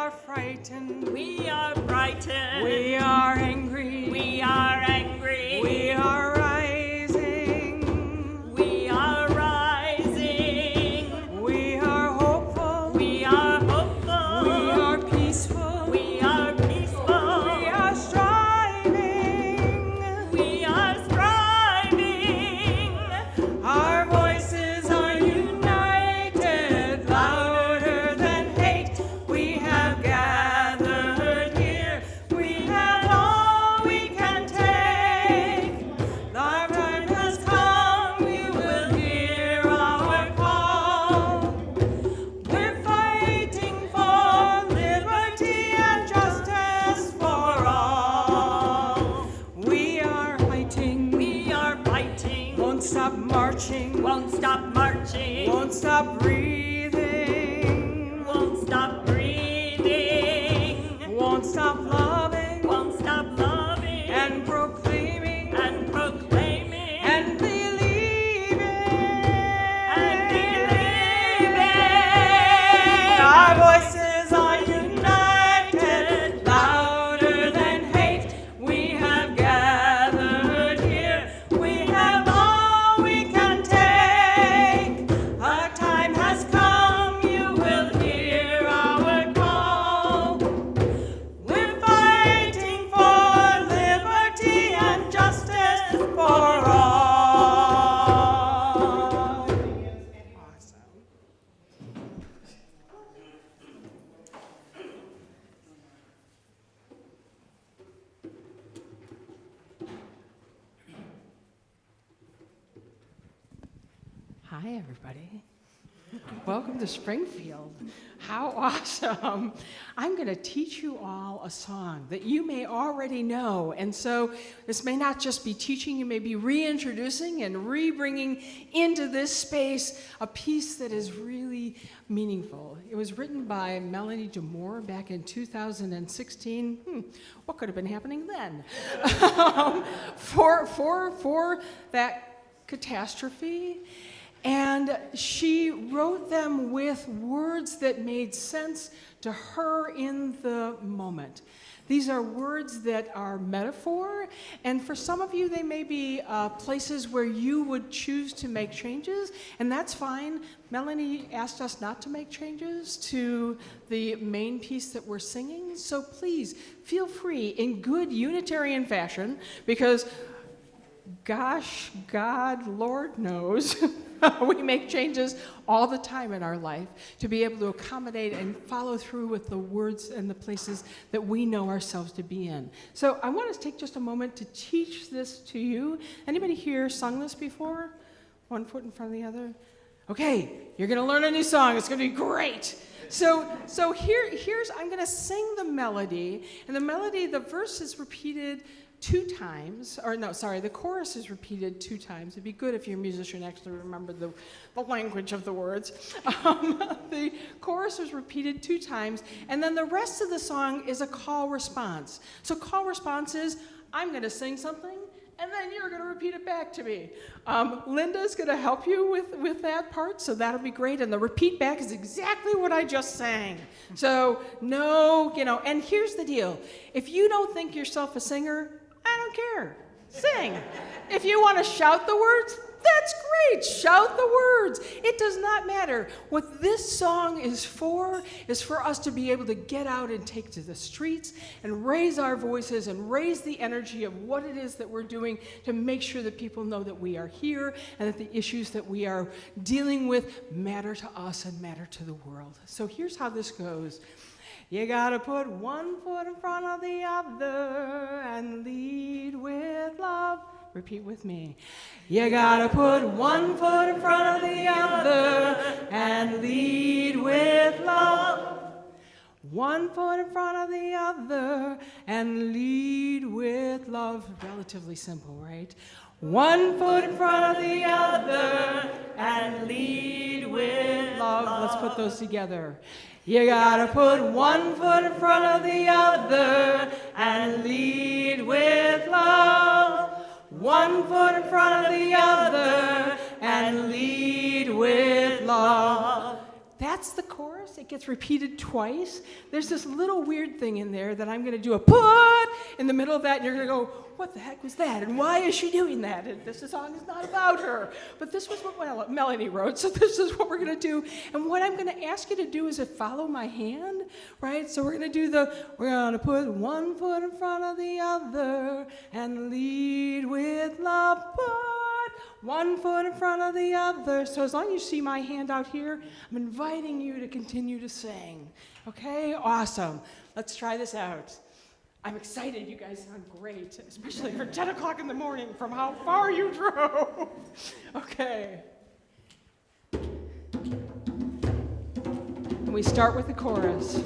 are frightened. We are frightened. We are angry. We are angry. We are rising. We are rising. We are hopeful. We are hopeful. We are peaceful. We are peaceful. We are striving. We are striving. Our voices are united, louder than hate. We have gathered here. We have all we can take. Our time has come. You will hear our call. We're fighting for liberty and justice for all. We are fighting. We are fighting. Won't stop marching. Won't stop marching. Won't stop breathing. Won't stop breathing. Won't stop loving. Won't stop loving. And proclaiming. And proclaiming. And believing. And believing. Our voices are united, louder than hate. We have gathered here. We have all we can take. Our time has come. You will hear our call. We're fighting for liberty and justice for all. Awesome. Hi, everybody. Welcome to Springfield. How awesome. I'm going to teach you all a song that you may already know. And so this may not just be teaching, you may be reintroducing and re-bringing into this space a piece that is really meaningful. It was written by Melanie DeMore back in 2016. What could have been happening then? For that catastrophe. And she wrote them with words that made sense to her in the moment. These are words that are metaphor, and for some of you, they may be places where you would choose to make changes, and that's fine. Melanie asked us not to make changes to the main piece that we're singing, so please feel free in good Unitarian fashion, because gosh, God, Lord knows, we make changes all the time in our life to be able to accommodate and follow through with the words and the places that we know ourselves to be in. So I want to take just a moment to teach this to you. Anybody here sung this before? One foot in front of the other? Okay, you're going to learn a new song. It's going to be great. So here's, I'm going to sing the melody, and the verse is repeated two times, or no, sorry, the chorus is repeated two times. It'd be good if your musician actually remembered the language of the words. The chorus is repeated two times, and then the rest of the song is a call response. So call response is, I'm going to sing something, and then you're going to repeat it back to me. Linda's going to help you with that part, so that'll be great. And the repeat back is exactly what I just sang. So no, and here's the deal. If you don't think yourself a singer, I don't care. Sing. If you want to shout the words, that's great. Shout the words. It does not matter. What this song is for us to be able to get out and take to the streets and raise our voices and raise the energy of what it is that we're doing to make sure that people know that we are here and that the issues that we are dealing with matter to us and matter to the world. So here's how this goes. You gotta put one foot in front of the other and lead with love. Repeat with me. You gotta put one foot in front of the other and lead with love. One foot in front of the other and lead with love. Relatively simple, right? One foot in front of the other and lead with love. Let's put those together. You gotta put one foot in front of the other and lead with love. One foot in front of the other and lead with love. That's that's the chorus. It gets repeated twice. There's this little weird thing in there that I'm going to do a put in the middle of that, and you're going to go, what the heck was that? And why is she doing that? And this song is not about her. But this was what Melanie wrote, so this is what we're going to do. And what I'm going to ask you to do is to follow my hand, right? So we're going to do we're going to put one foot in front of the other and lead with love. Put one foot in front of the other. So as long as you see my hand out here, I'm inviting you to continue to sing. Okay? Awesome. Let's try this out. I'm excited. You guys sound great, especially for 10 o'clock in the morning from how far you drove. Okay. And we start with the chorus.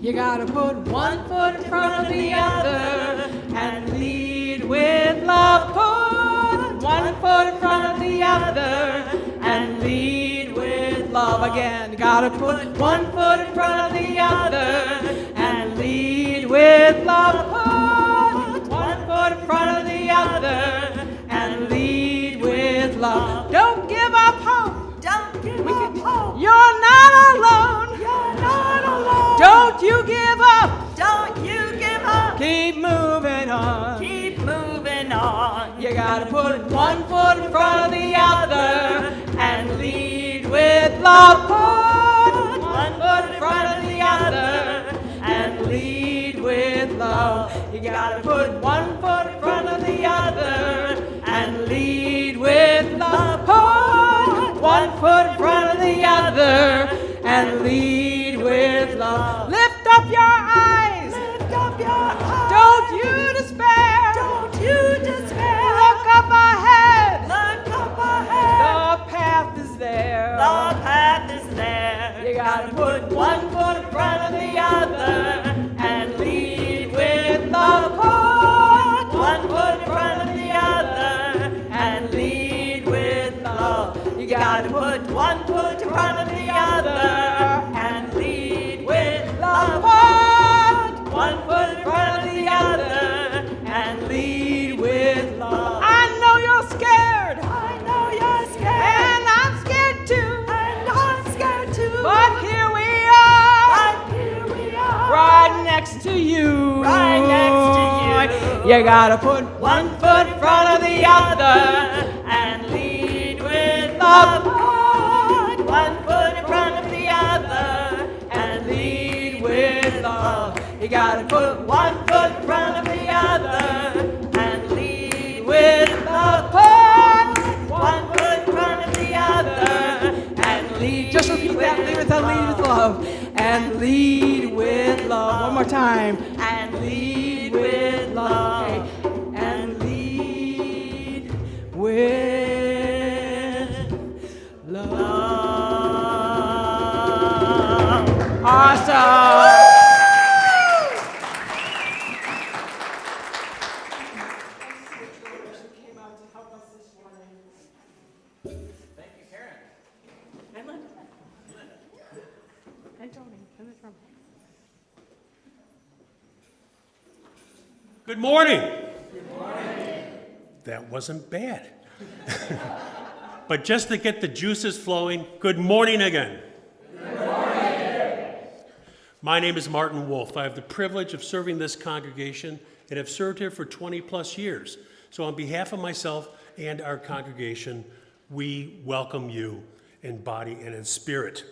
You gotta put one foot in front of the other and lead with love. Put one foot in front of the other and lead with love. Again, you gotta put one foot in front of the other and lead with love. Put one foot in front of the other and lead with love. Don't give up hope. Don't give up hope. You're not alone. You're not alone. Don't you give up. Don't you give up. Keep moving on. Keep moving on. You gotta put one foot in front of the other and lead with love. Put one foot in front of the other and lead with love. You gotta put one foot in front of the other and lead with love. Put one foot in front of the other and lead with love. Lift up your eyes. Lift up your eyes. Don't you despair. Don't you despair. Look up ahead. Look up ahead. The path is there. The path is there. You gotta put one foot in front of the other and lead with love. Put one foot in front of the other and lead with love. You gotta put one foot in front of the other and lead with love. Put one foot in front of the other and lead with love. I know you're scared. I know you're scared. And I'm scared too. And I'm scared too. But here we are. But here we are. Right next to you. Right next to you. You gotta put one foot in front of the other and lead with love. love. Put one foot in front of the other And lead with love. You gotta put one foot in front of the other and lead with love. Put one foot in front of the other and lead. Just repeat that. Lead with love. Lead with love. And lead with love. One more time. and lead with love. Okay. And lead with love. Awesome. Good morning. Good morning. That wasn't bad. But just to get the juices flowing, good morning again. Good morning. My name is Martin Wolf. I have the privilege of serving this congregation and have served here for 20 plus years. So on behalf of myself and our congregation, we welcome you in body and in spirit.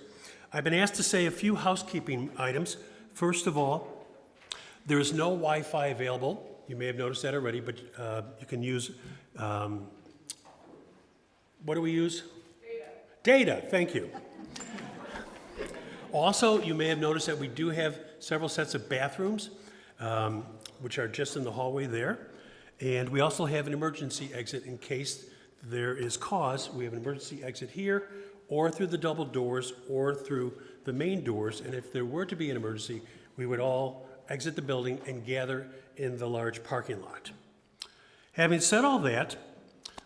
I've been asked to say a few housekeeping items. First of all, there is no Wi-Fi available. You may have noticed that already, but you can use, what do we use? Data, thank you. Also, you may have noticed that we do have several sets of bathrooms, which are just in the hallway there. And we also have an emergency exit in case there is cause. We have an emergency exit here, or through the double doors, or through the main doors. And if there were to be an emergency, we would all exit the building and gather in the large parking lot. Having said all that,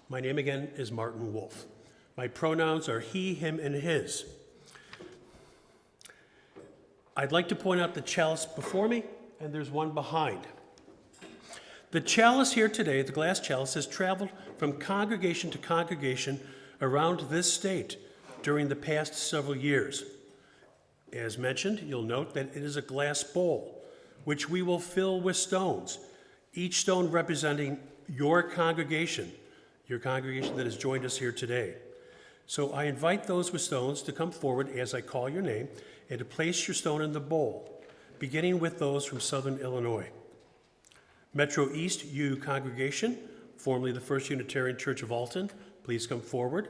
my name again is Martin Wolf. My pronouns are he, him, and his. I'd like to point out the chalice before me, and there's one behind. The chalice here today, the glass chalice, has traveled from congregation to congregation around this state during the past several years. As mentioned, you'll note that it is a glass bowl, which we will fill with stones, each stone representing your congregation that has joined us here today. So I invite those with stones to come forward as I call your name and to place your stone in the bowl, beginning with those from Southern Illinois. Metro East UU congregation, formerly the First Unitarian Church of Alton, please come forward,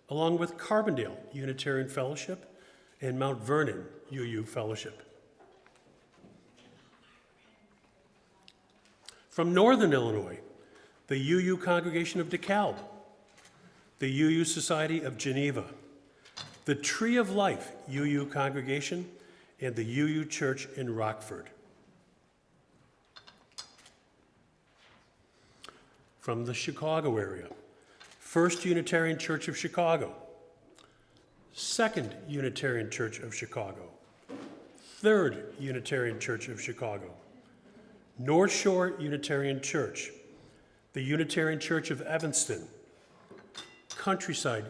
along with Carbondale Unitarian Fellowship and Mount Vernon UU Fellowship. From Northern Illinois, the UU Congregation of DeKalb, the UU Society of Geneva, the Tree of Life UU Congregation, and the UU Church in Rockford. From the Chicago area, First Unitarian Church of Chicago, Second Unitarian Church of Chicago, Third Unitarian Church of Chicago, North Shore Unitarian Church, the Unitarian Church of Evanston, Countryside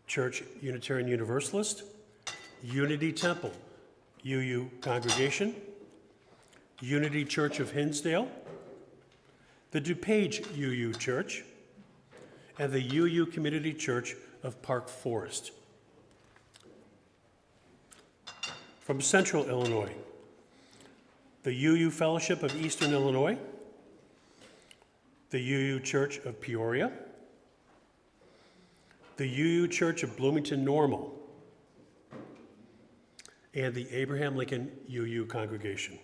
Church Unitarian Universalist, Unity Temple UU Congregation, Unity Church of Hinsdale, the DuPage UU Church, and the UU Community Church of Park Forest. From Central Illinois, the UU Fellowship of Eastern Illinois, the UU Church of Peoria, the UU Church of Bloomington Normal, and the Abraham Lincoln UU Congregation.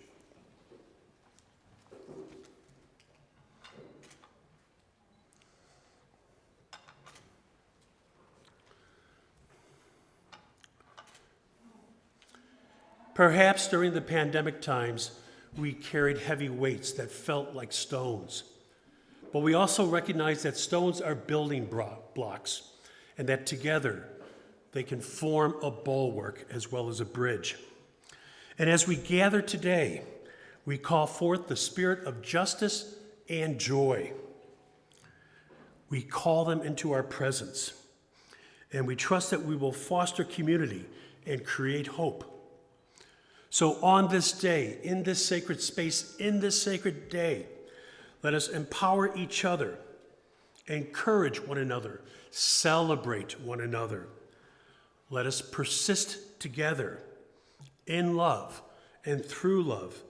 Perhaps during the pandemic times, we carried heavy weights that felt like stones. But we also recognize that stones are building blocks, and that together they can form a bulwark as well as a bridge. And as we gather today, we call forth the spirit of justice and joy. We call them into our presence, and we trust that we will foster community and create hope. So on this day, in this sacred space, in this sacred day, let us empower each other, encourage one another, celebrate one another. Let us persist together in love and through love.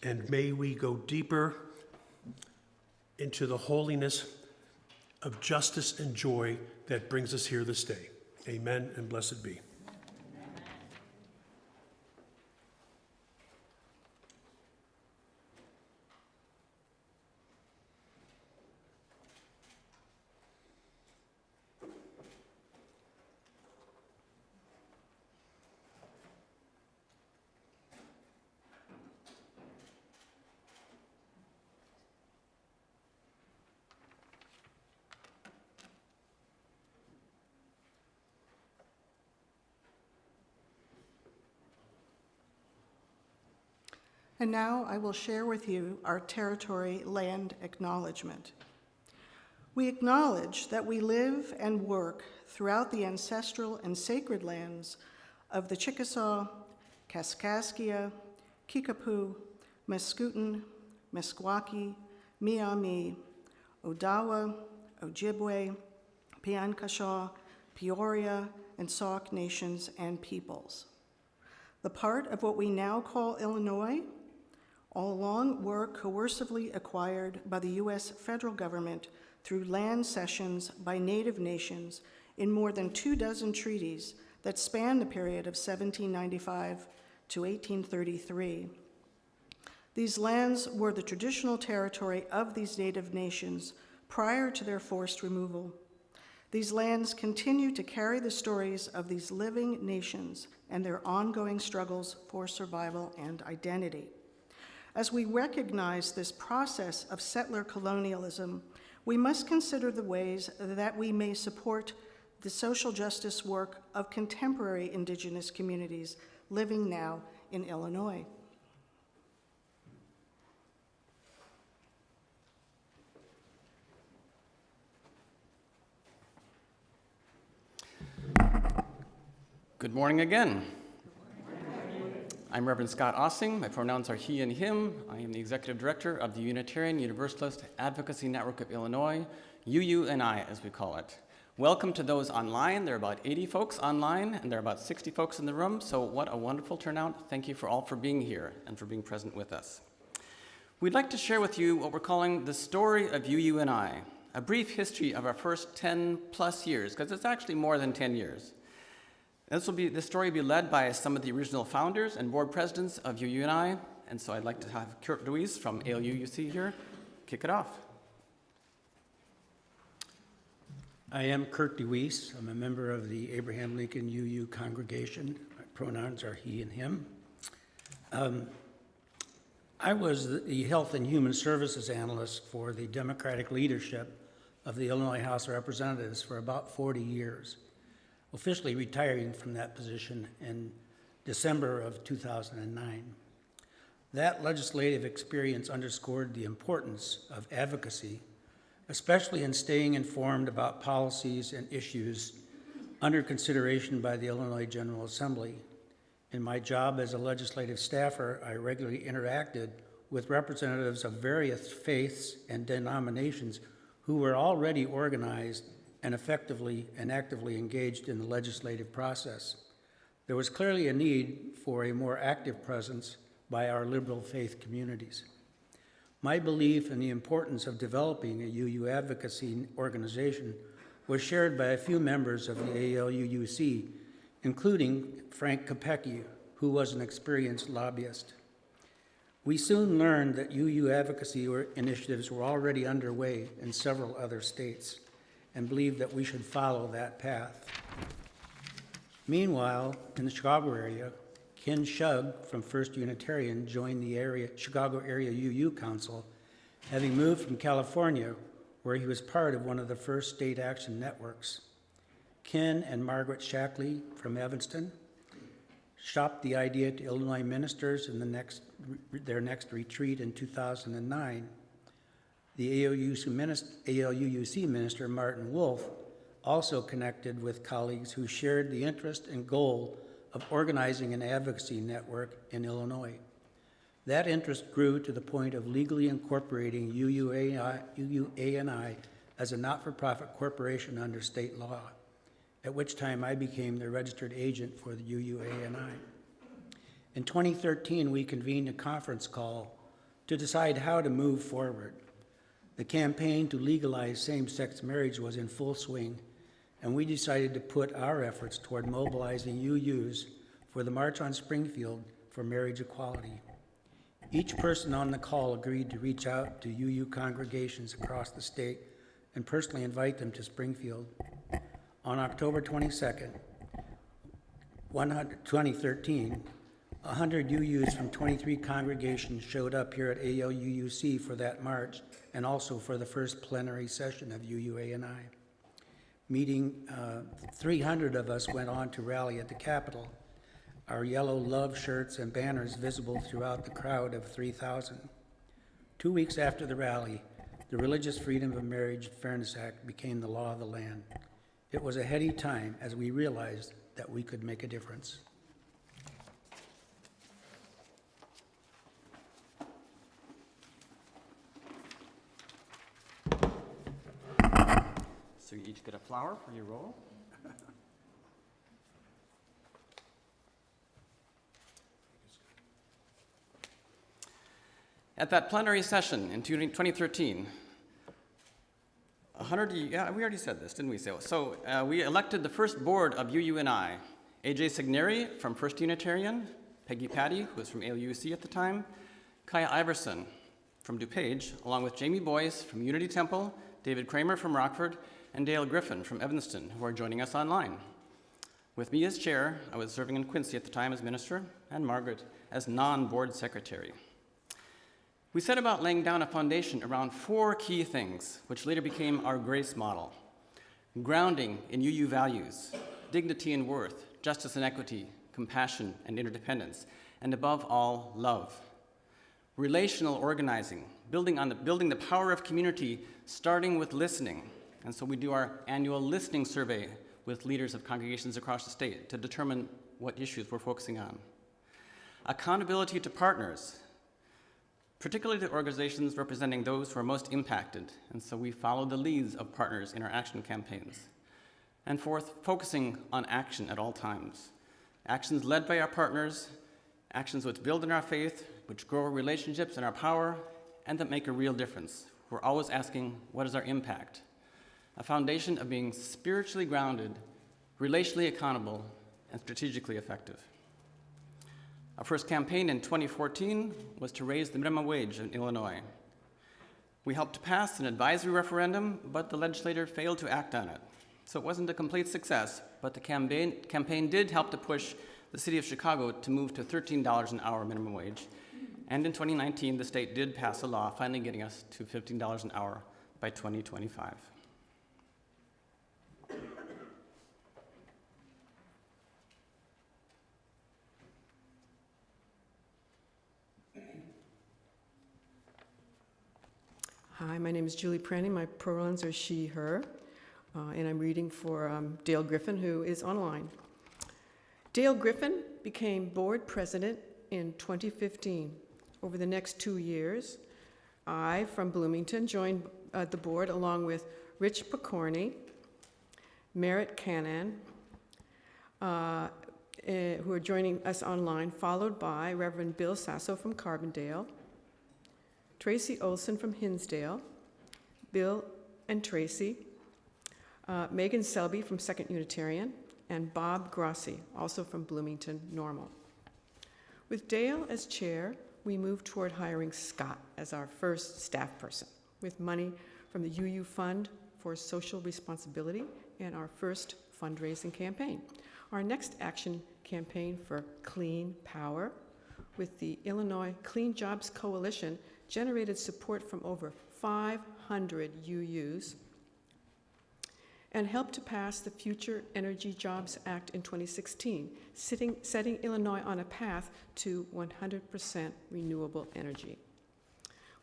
And may we go deeper into the holiness of justice and joy that brings us here this day. Amen and blessed be. And now I will share with you our territory land acknowledgement. We acknowledge that we live and work throughout the ancestral and sacred lands of the Chickasaw, Kaskaskia, Kickapoo, Mascoutin, Meskwaki, Miami, Odawa, Ojibwe, Piankashaw, Peoria, and Sauk nations and peoples. The part of what we now call Illinois all along were coercively acquired by the U.S. federal government through land cessions by Native nations in more than 24 treaties that span the period of 1795 to 1833. These lands were the traditional territory of these Native nations prior to their forced removal. These lands continue to carry the stories of these living nations and their ongoing struggles for survival and identity. As we recognize this process of settler colonialism, we must consider the ways that we may support the social justice work of contemporary Indigenous communities living now in Illinois. Good morning again. I'm Reverend Scott Ossing. My pronouns are he and him. I am the Executive Director of the Unitarian Universalist Advocacy Network of Illinois, UUNI as we call it. Welcome to those online. There are about 80 folks online, and there are about 60 folks in the room, so what a wonderful turnout. Thank you all for being here and for being present with us. We'd like to share with you what we're calling the story of UUNI, a brief history of our first 10 plus years, because it's actually more than 10 years. This story will be led by some of the original founders and board presidents of UUNI, and so I'd like to have Kurt Deweese from ALUUC here kick it off. I am Kurt Deweese. I'm a member of the Abraham Lincoln UU congregation. My pronouns are he and him. I was the Health and Human Services Analyst for the Democratic leadership of the Illinois House of Representatives for about 40 years, officially retiring from that position in December of 2009. That legislative experience underscored the importance of advocacy, especially in staying informed about policies and issues under consideration by the Illinois General Assembly. In my job as a legislative staffer, I regularly interacted with representatives of various faiths and denominations who were already organized and effectively and actively engaged in the legislative process. There was clearly a need for a more active presence by our liberal faith communities. My belief in the importance of developing a UU advocacy organization was shared by a few members of the ALUUC, including Frank Kopecki, who was an experienced lobbyist. We soon learned that UU advocacy initiatives were already underway in several other states, and believed that we should follow that path. Meanwhile, in the Chicago area, Ken Shug from First Unitarian joined the Chicago Area UU Council, having moved from California, where he was part of one of the first state action networks. Ken and Margaret Shackley from Evanston shopped the idea to Illinois ministers in their next retreat in 2009. The ALUUC minister, Martin Wolf, also connected with colleagues who shared the interest and goal of organizing an advocacy network in Illinois. That interest grew to the point of legally incorporating UUANI as a not-for-profit corporation under state law, at which time I became the registered agent for the UUANI. In 2013, we convened a conference call to decide how to move forward. The campaign to legalize same-sex marriage was in full swing, and we decided to put our efforts toward mobilizing UUs for the March on Springfield for Marriage Equality. Each person on the call agreed to reach out to UU congregations across the state and personally invite them to Springfield. On October 22nd, 2013, 100 UUs from 23 congregations showed up here at ALUUC for that march and also for the first plenary session of UUANI. Meeting 300 of us went on to rally at the Capitol, our yellow love shirts and banners visible throughout the crowd of 3,000. 2 weeks after the rally, the Religious Freedom of Marriage and Fairness Act became the law of the land. It was a heady time as we realized that we could make a difference. So you each get a flower for your role. At that plenary session in 2013, 100, yeah, we already said this, didn't we? So we elected the first board of UUNI, AJ Signeri from First Unitarian, Peggy Patty, who was from ALUC at the time, Kaya Iverson from DuPage, along with Jamie Boyce from Unity Temple, David Kramer from Rockford, and Dale Griffin from Evanston, who are joining us online. With me as chair, I was serving in Quincy at the time as minister, and Margaret as non-board secretary. We set about laying down a foundation around 4 key things, which later became our grace model. Grounding in UU values, dignity and worth, justice and equity, compassion and interdependence, and above all, love. Relational organizing, building the power of community, starting with listening. And so we do our annual listening survey with leaders of congregations across the state to determine what issues we're focusing on. Accountability to partners, particularly to organizations representing those who are most impacted, and so we follow the leads of partners in our action campaigns. And fourth, focusing on action at all times. Actions led by our partners, actions which build in our faith, which grow our relationships and our power, and that make a real difference. We're always asking, what is our impact? A foundation of being spiritually grounded, relationally accountable, and strategically effective. Our first campaign in 2014 was to raise the minimum wage in Illinois. We helped to pass an advisory referendum, but the legislature failed to act on it. So it wasn't a complete success, but the campaign did help to push the city of Chicago to move to $13 an hour minimum wage. And in 2019, the state did pass a law finally getting us to $15 an hour by 2025. Hi, my name is Julie Pranny. My pronouns are she, her, and I'm reading for Dale Griffin, who is online. Dale Griffin became board president in 2015. Over the next 2 years, I, from Bloomington, joined the board along with Rich Picorni, Merritt Cannon, who are joining us online, followed by Reverend Bill Sasso from Carbondale, Tracy Olson from Hinsdale, Bill and Tracy, Megan Selby from Second Unitarian, and Bob Grossi, also from Bloomington Normal. With Dale as chair, we moved toward hiring Scott as our first staff person, with money from the UU Fund for Social Responsibility and our first fundraising campaign. Our next action campaign for Clean Power with the Illinois Clean Jobs Coalition generated support from over 500 UUs and helped to pass the Future Energy Jobs Act in 2016, setting Illinois on a path to 100% renewable energy.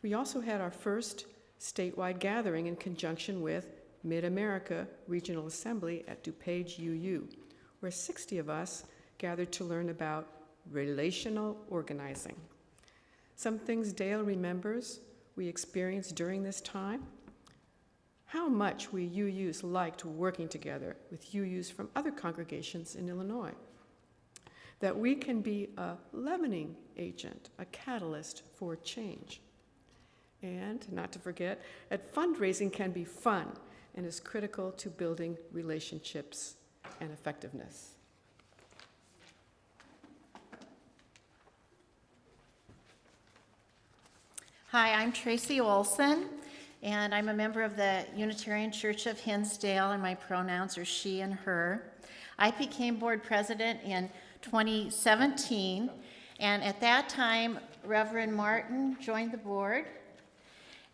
We also had our first statewide gathering in conjunction with Mid-America Regional Assembly at DuPage UU, where 60 of us gathered to learn about relational organizing. Some things Dale remembers we experienced during this time: how much we UUs liked working together with UUs from other congregations in Illinois, that we can be a leavening agent, a catalyst for change. And not to forget, that fundraising can be fun and is critical to building relationships and effectiveness. Hi, I'm Tracy Olson, and I'm a member of the Unitarian Church of Hinsdale, and my pronouns are she and her. I became board president in 2017, and at that time, Reverend Martin joined the board,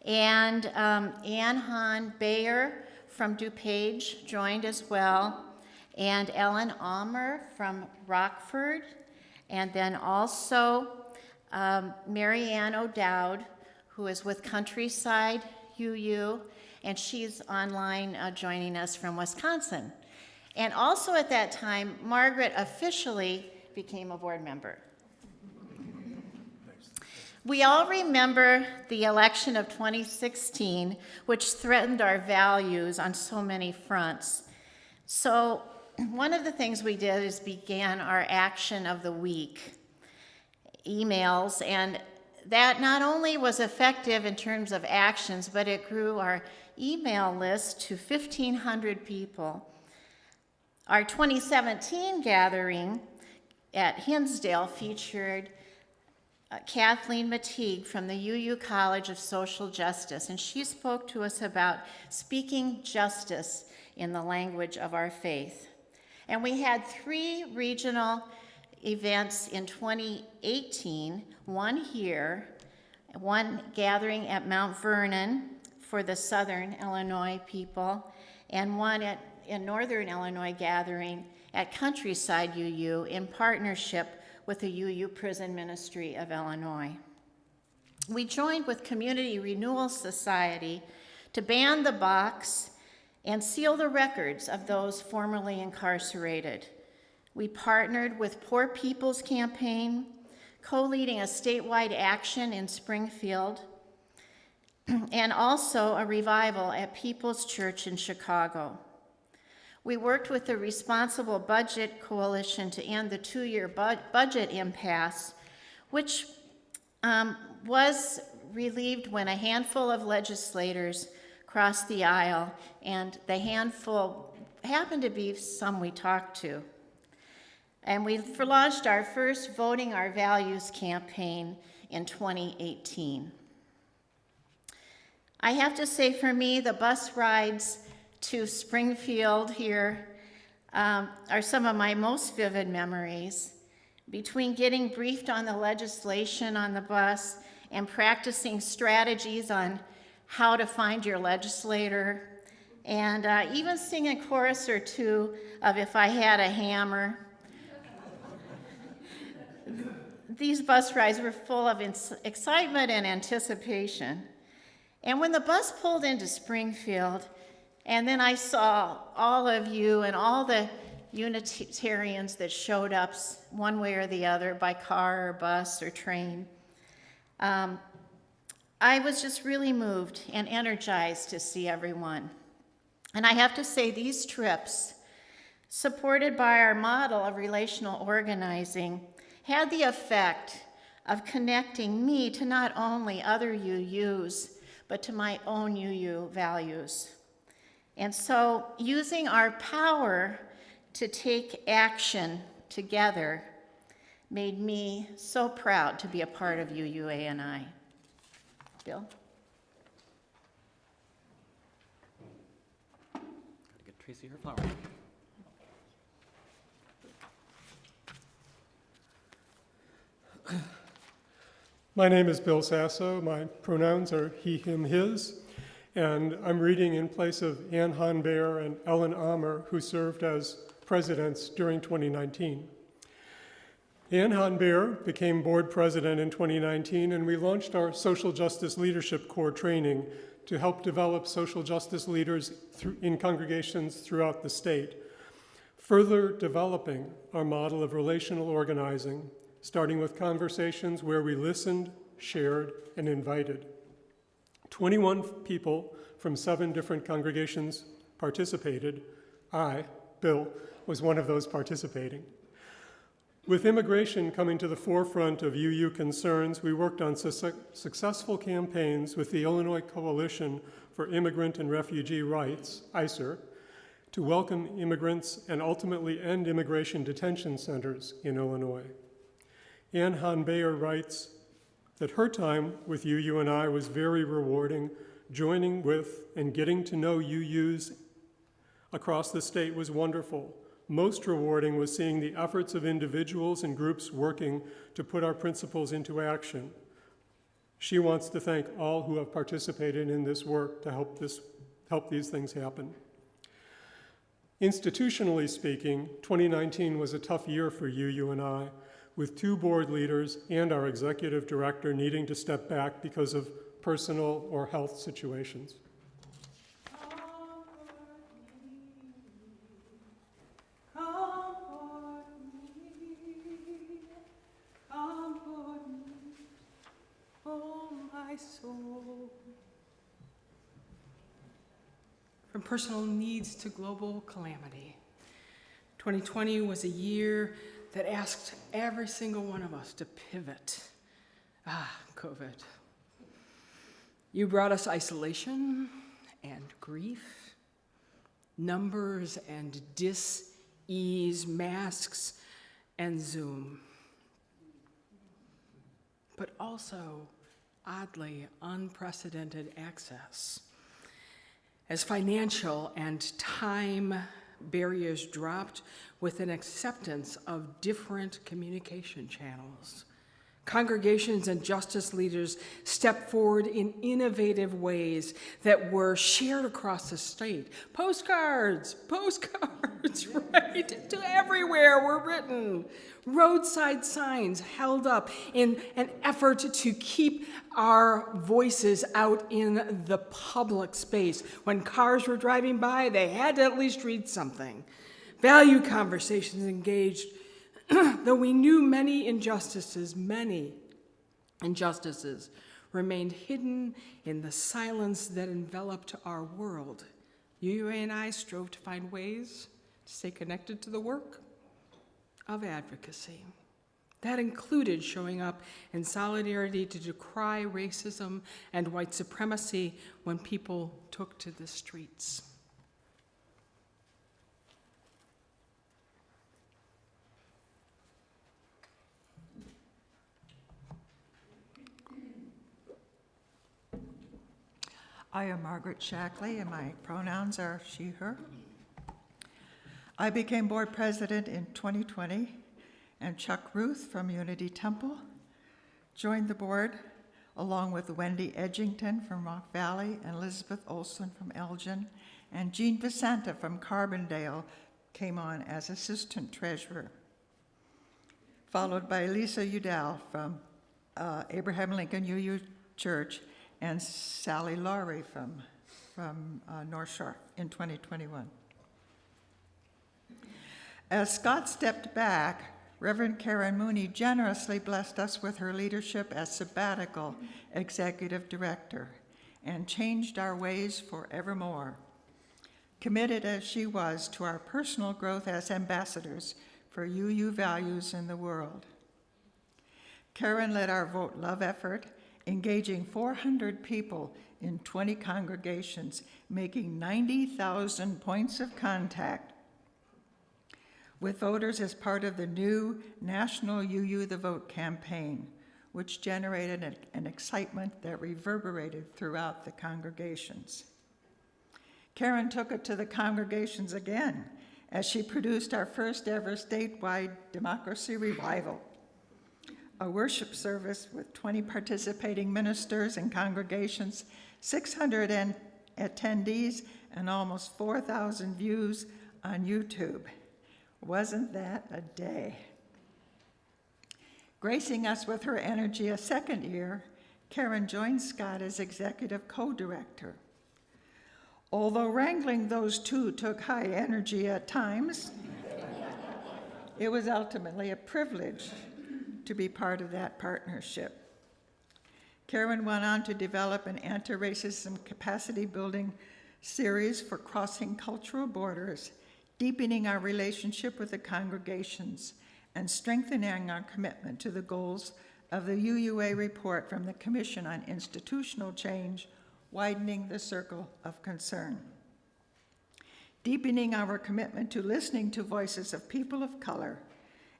and Ann Hahn Bayer from DuPage joined as well, and Ellen Almer from Rockford, and then also Mary Ann O'Dowd, who is with Countryside UU, and she's online joining us from Wisconsin. And also at that time, Margaret officially became a board member. We all remember the election of 2016, which threatened our values on so many fronts. So one of the things we did is began our action of the week emails, and that not only was effective in terms of actions, but it grew our email list to 1,500 people. Our 2017 gathering at Hinsdale featured Kathleen Mateague from the UU College of Social Justice, and she spoke to us about speaking justice in the language of our faith. And we had 3 regional events in 2018, one here, one gathering at Mount Vernon for the Southern Illinois people, and one in Northern Illinois gathering at Countryside UU in partnership with the UU Prison Ministry of Illinois. We joined with Community Renewal Society to ban the box and seal the records of those formerly incarcerated. We partnered with Poor People's Campaign, co-leading a statewide action in Springfield, and also a revival at People's Church in Chicago. We worked with the Responsible Budget Coalition to end the 2-year budget impasse, which was relieved when a handful of legislators crossed the aisle, and the handful happened to be some we talked to. And we launched our first Voting Our Values campaign in 2018. I have to say, for me, the bus rides to Springfield here are some of my most vivid memories. Between getting briefed on the legislation on the bus and practicing strategies on how to find your legislator, and even sing a chorus or two of If I Had a Hammer. These bus rides were full of excitement and anticipation. And when the bus pulled into Springfield, and then I saw all of you and all the Unitarians that showed up one way or the other by car or bus or train, I was just really moved and energized to see everyone. And I have to say, these trips, supported by our model of relational organizing, had the effect of connecting me to not only other UUs, but to my own UU values. And so using our power to take action together made me so proud to be a part of UUANI. Bill? Gotta get Tracy her flower. My name is Bill Sasso. My pronouns are he, him, his, and I'm reading in place of Ann Hanbear and Ellen Amer, who served as presidents during 2019. Ann Hanbear became board president in 2019, and we launched our Social Justice Leadership Corps training to help develop social justice leaders in congregations throughout the state, further developing our model of relational organizing, starting with conversations where we listened, shared, and invited. 21 people from 7 different congregations participated. I, Bill, was one of those participating. With immigration coming to the forefront of UU concerns, we worked on successful campaigns with the Illinois Coalition for Immigrant and Refugee Rights, ICER, to welcome immigrants and ultimately end immigration detention centers in Illinois. Ann Hanbear writes that her time with UUNI was very rewarding. Joining with and getting to know UUs across the state was wonderful. Most rewarding was seeing the efforts of individuals and groups working to put our principles into action. She wants to thank all who have participated in this work to help these things happen. Institutionally speaking, 2019 was a tough year for UUNI, with 2 board leaders and our executive director needing to step back because of personal or health situations. Soul. From personal needs to global calamity, 2020 was a year that asked every single one of us to pivot. COVID. You brought us isolation and grief, numbers and dis-ease, masks and Zoom, but also oddly unprecedented access. As financial and time barriers dropped with an acceptance of different communication channels, Congregations and justice leaders stepped forward in innovative ways that were shared across the state. Postcards, right? To everywhere were written. Roadside signs held up in an effort to keep our voices out in the public space. When cars were driving by, they had to at least read something. Value conversations engaged, though we knew many injustices remained hidden in the silence that enveloped our world. UUANI strove to find ways to stay connected to the work of advocacy. That included showing up in solidarity to decry racism and white supremacy when people took to the streets. I am Margaret Shackley, and my pronouns are she, her. I became board president in 2020, and Chuck Ruth from Unity Temple joined the board, along with Wendy Edgington from Rock Valley and Elizabeth Olson from Elgin, and Jean Vicenta from Carbondale came on as assistant treasurer, followed by Lisa Udall from Abraham Lincoln UU Church, and Sally Laurie from North Shore in 2021. As Scott stepped back, Reverend Karen Mooney generously blessed us with her leadership as sabbatical executive director and changed our ways forevermore, committed as she was to our personal growth as ambassadors for UU values in the world. Karen led our Vote Love effort, engaging 400 people in 20 congregations, making 90,000 points of contact with voters as part of the new National UU the Vote campaign, which generated an excitement that reverberated throughout the congregations. Karen took it to the congregations again as she produced our first ever statewide democracy revival, a worship service with 20 participating ministers and congregations, 600 attendees, and almost 4,000 views on YouTube. Wasn't that a day? Gracing us with her energy a second year, Karen joined Scott as executive co-director. Although wrangling those two took high energy at times, it was ultimately a privilege to be part of that partnership. Karen went on to develop an anti-racism capacity building series for crossing cultural borders, deepening our relationship with the congregations and strengthening our commitment to the goals of the UUA report from the Commission on Institutional Change, widening the circle of concern. Deepening our commitment to listening to voices of people of color,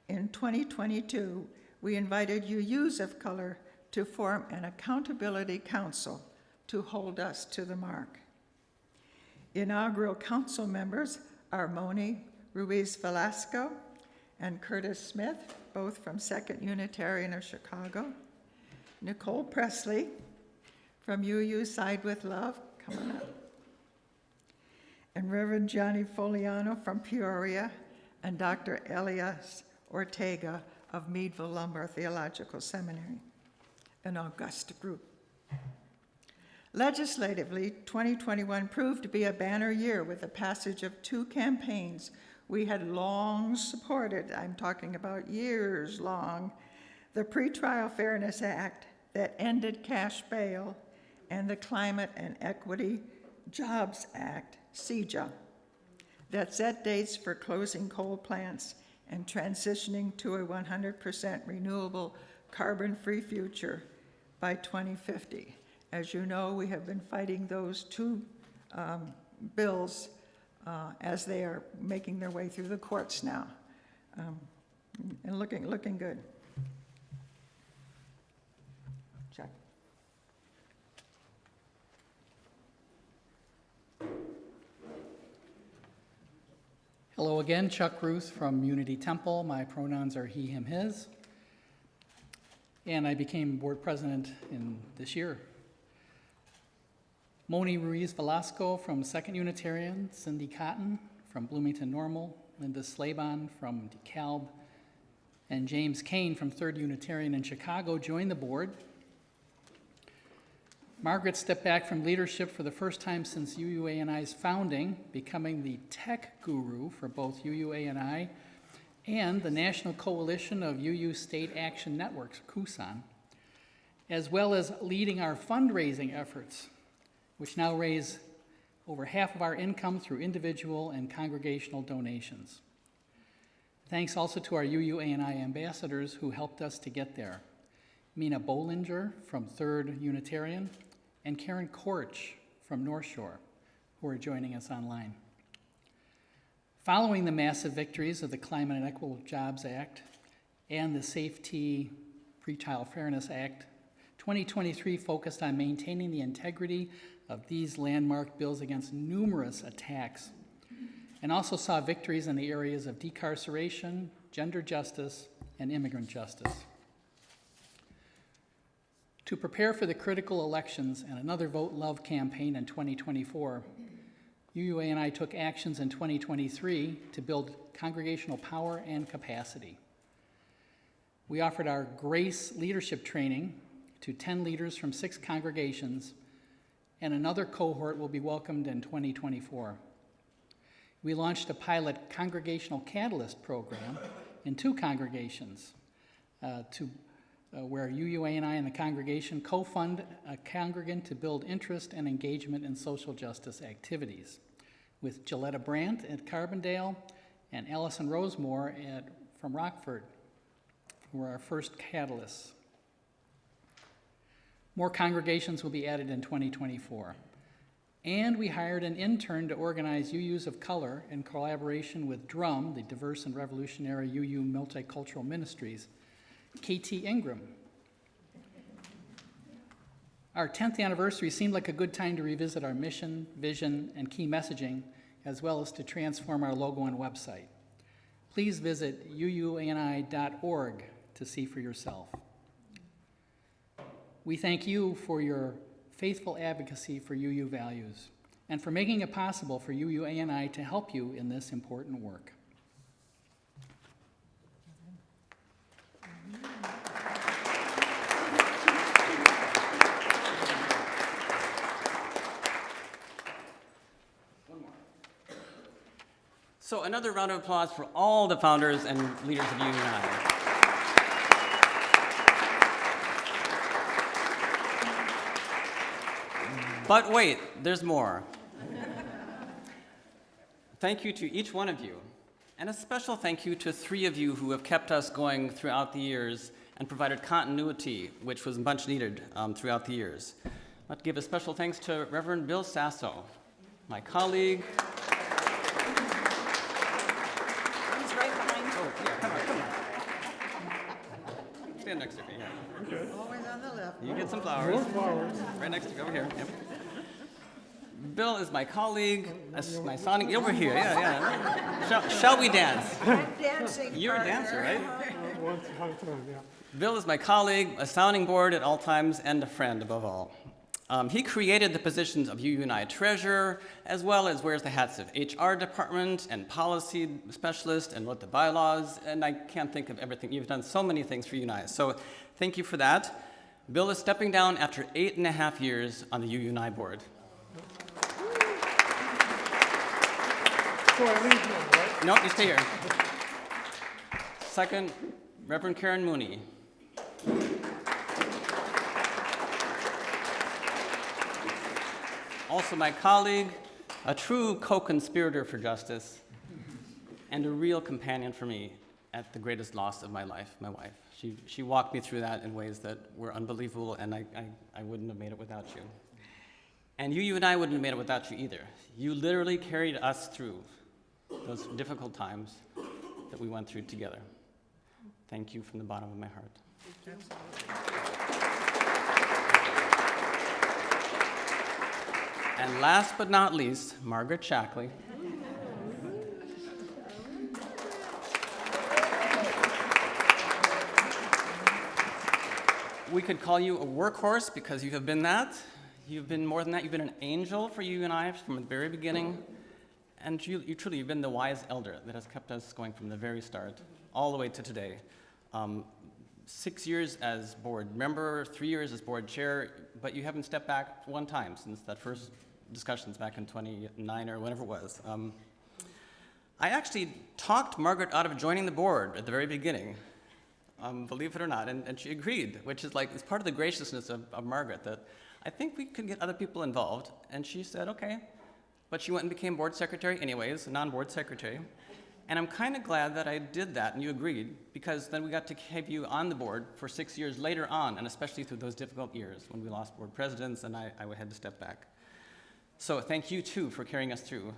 in 2022, we invited UUs of color to form an accountability council to hold us to the mark. Inaugural council members are Moni Ruiz Velasco and Curtis Smith, both from Second Unitarian of Chicago, Nicole Presley from UU Side with Love, come on up, and Reverend Johnny Foliano from Peoria, and Dr. Elias Ortega of Meadville Lombard Theological Seminary, an august group. Legislatively, 2021 proved to be a banner year with the passage of two campaigns we had long supported, I'm talking about years long, the Pretrial Fairness Act that ended cash bail and the Climate and Equity Jobs Act, CEJA, that set dates for closing coal plants and transitioning to a 100% renewable carbon-free future by 2050. As you know, we have been fighting those two bills as they are making their way through the courts now, and looking good. Chuck. Hello again, Chuck Ruth from Unity Temple. My pronouns are he, him, his. and I became board president in this year. Moni Ruiz Velasco from Second Unitarian, Cindy Cotton from Bloomington Normal, Linda Slabon from DeKalb, and James Kane from Third Unitarian in Chicago joined the board. Margaret stepped back from leadership for the first time since UUANI's founding, becoming the tech guru for both UUANI and the National Coalition of UU State Action Networks, CUSAN, as well as leading our fundraising efforts, which now raise over half of our income through individual and congregational donations. Thanks also to our UUANI ambassadors who helped us to get there. Mina Bollinger from Third Unitarian and Karen Korch from North Shore, who are joining us online. Following the massive victories of the Climate and Equitable Jobs Act and the Safety Pretrial Fairness Act, 2023 focused on maintaining the integrity of these landmark bills against numerous attacks, and also saw victories in the areas of decarceration, gender justice, and immigrant justice. To prepare for the critical elections and another Vote Love campaign in 2024, UUANI took actions in 2023 to build congregational power and capacity. We offered our Grace Leadership Training to 10 leaders from 6 congregations, and another cohort will be welcomed in 2024. We launched a pilot Congregational Catalyst program in 2 congregations where UUANI and the congregation co-fund a congregant to build interest and engagement in social justice activities, with Gilletta Brandt at Carbondale and Allison Rosemore from Rockford, who were our first catalysts. More congregations will be added in 2024. And we hired an intern to organize UUs of Color in collaboration with DRUM, the Diverse and Revolutionary UU Multicultural Ministries, KT Ingram. Our 10th anniversary seemed like a good time to revisit our mission, vision, and key messaging, as well as to transform our logo and website. Please visit uuani.org to see for yourself. We thank you for your faithful advocacy for UU values and for making it possible for UUANI to help you in this important work. So another round of applause for all the founders and leaders of UUANI. But wait, there's more. Thank you to each one of you, and a special thank you to 3 of you who have kept us going throughout the years and provided continuity, which was much needed throughout the years. I'd like to give a special thanks to Reverend Bill Sasso, my colleague. He's right behind you. Oh, yeah, come on. Stand next to me, yeah. Okay. Always on the left. You get some flowers. More flowers. Right next to you, over here. Yep. Bill is my colleague, my sonic, over here, yeah. Shall we dance? I'm dancing. You're a dancer, right? Once upon a time, yeah. Bill is my colleague, a sounding board at all times, and a friend above all. He created the positions of UUNI treasurer, as well as wears the hats of HR department and policy specialist and wrote the bylaws, and I can't think of everything. You've done so many things for UUNI, so thank you for that. Bill is stepping down after 8.5 years on the UUNI board. So I leave now, right? Nope, you stay here. Second, Reverend Karen Mooney. Also my colleague, a true co-conspirator for justice, and a real companion for me at the greatest loss of my life, my wife. She walked me through that in ways that were unbelievable, and I wouldn't have made it without you. And UUNI wouldn't have made it without you either. You literally carried us through those difficult times that we went through together. Thank you from the bottom of my heart. And last but not least, Margaret Shackley. we could call you a workhorse because you have been that. You've been more than that. You've been an angel for UUNI from the very beginning. And you truly, you've been the wise elder that has kept us going from the very start all the way to today. 6 years as board member, 3 years as board chair, but you haven't stepped back one time since that first discussions back in 29 or whenever it was. I actually talked Margaret out of joining the board at the very beginning, believe it or not, and she agreed, which is like, it's part of the graciousness of Margaret, that I think we could get other people involved, and she said, okay. But she went and became board secretary anyways, a non-board secretary. And I'm kind of glad that I did that and you agreed, because then we got to have you on the board for 6 years later on, and especially through those difficult years when we lost board presidents and I had to step back. So thank you too for carrying us through.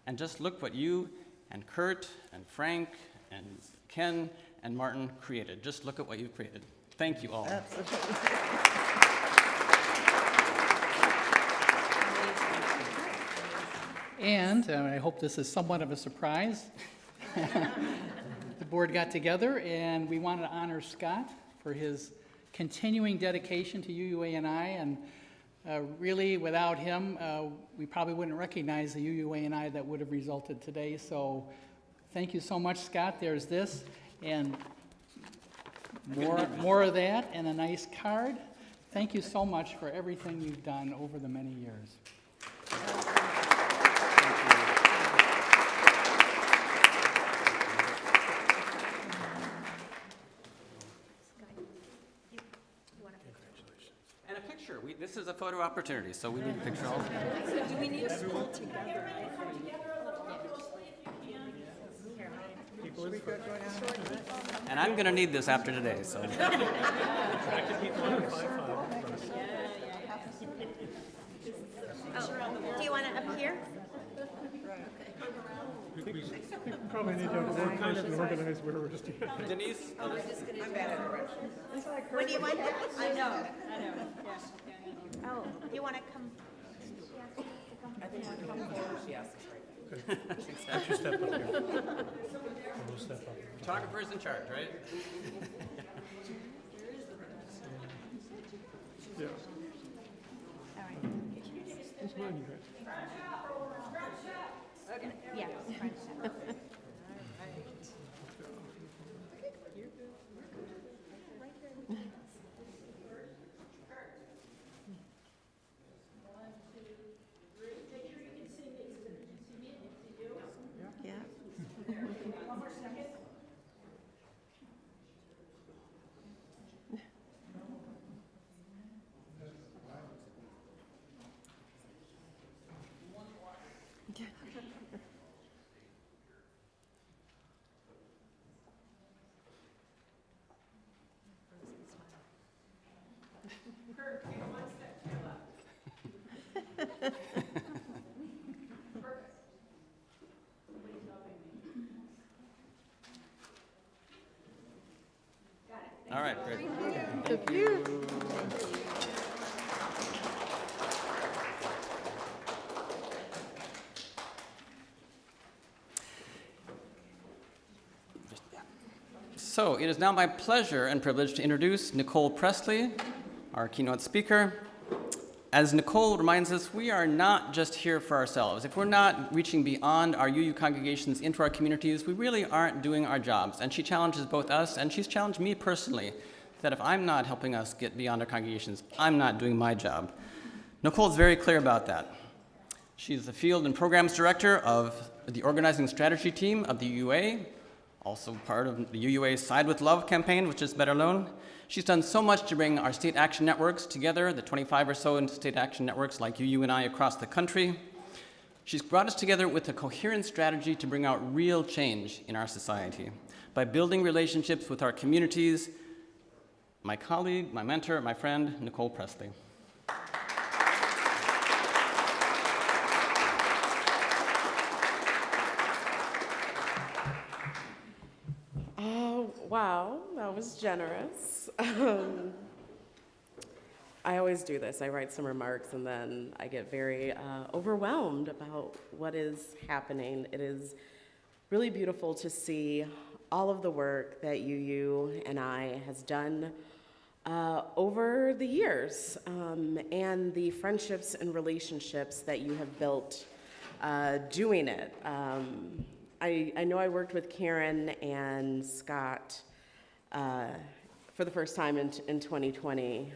And just look what you and Kurt and Frank and Ken and Martin created. Just look at what you've created. Thank you all. And I hope this is somewhat of a surprise. The board got together and we wanted to honor Scott for his continuing dedication to UUANI, and really without him, we probably wouldn't recognize the UUANI that would have resulted today. So thank you so much, Scott. There's this and more of that and a nice card. Thank you so much for everything you've done over the many years. This is a photo opportunity, so we need a picture. Do we need to pull together? And I'm going to need this after today, so. Oh, do you want it up here? We probably need to have a work person organize where we're just. Denise? What do you want? I know. Oh, you want to come? Why don't you step up here? We'll step up. Photographer's in charge, right? Yeah. All right. It's mine, you guys. Okay. Yeah. All right, great. Thank you. So it is now my pleasure and privilege to introduce Nicole Presley, our keynote speaker. As Nicole reminds us, we are not just here for ourselves. If we're not reaching beyond our UU congregations into our communities, we really aren't doing our jobs. And she challenges both us, and she's challenged me personally, that if I'm not helping us get beyond our congregations, I'm not doing my job. Nicole's very clear about that. She's the field and programs director of the organizing strategy team of the UUA, also part of the UUA Side with Love campaign, which is better known. She's done so much to bring our state action networks together, the 25 or so state action networks like UUNI across the country. She's brought us together with a coherent strategy to bring out real change in our society by building relationships with our communities. My colleague, my mentor, my friend, Nicole Presley. Oh, wow, that was generous. I always do this. I write some remarks and then I get very overwhelmed about what is happening. It is really beautiful to see all of the work that UUNI has done over the years and the friendships and relationships that you have built doing it. I know I worked with Karen and Scott for the first time in 2020,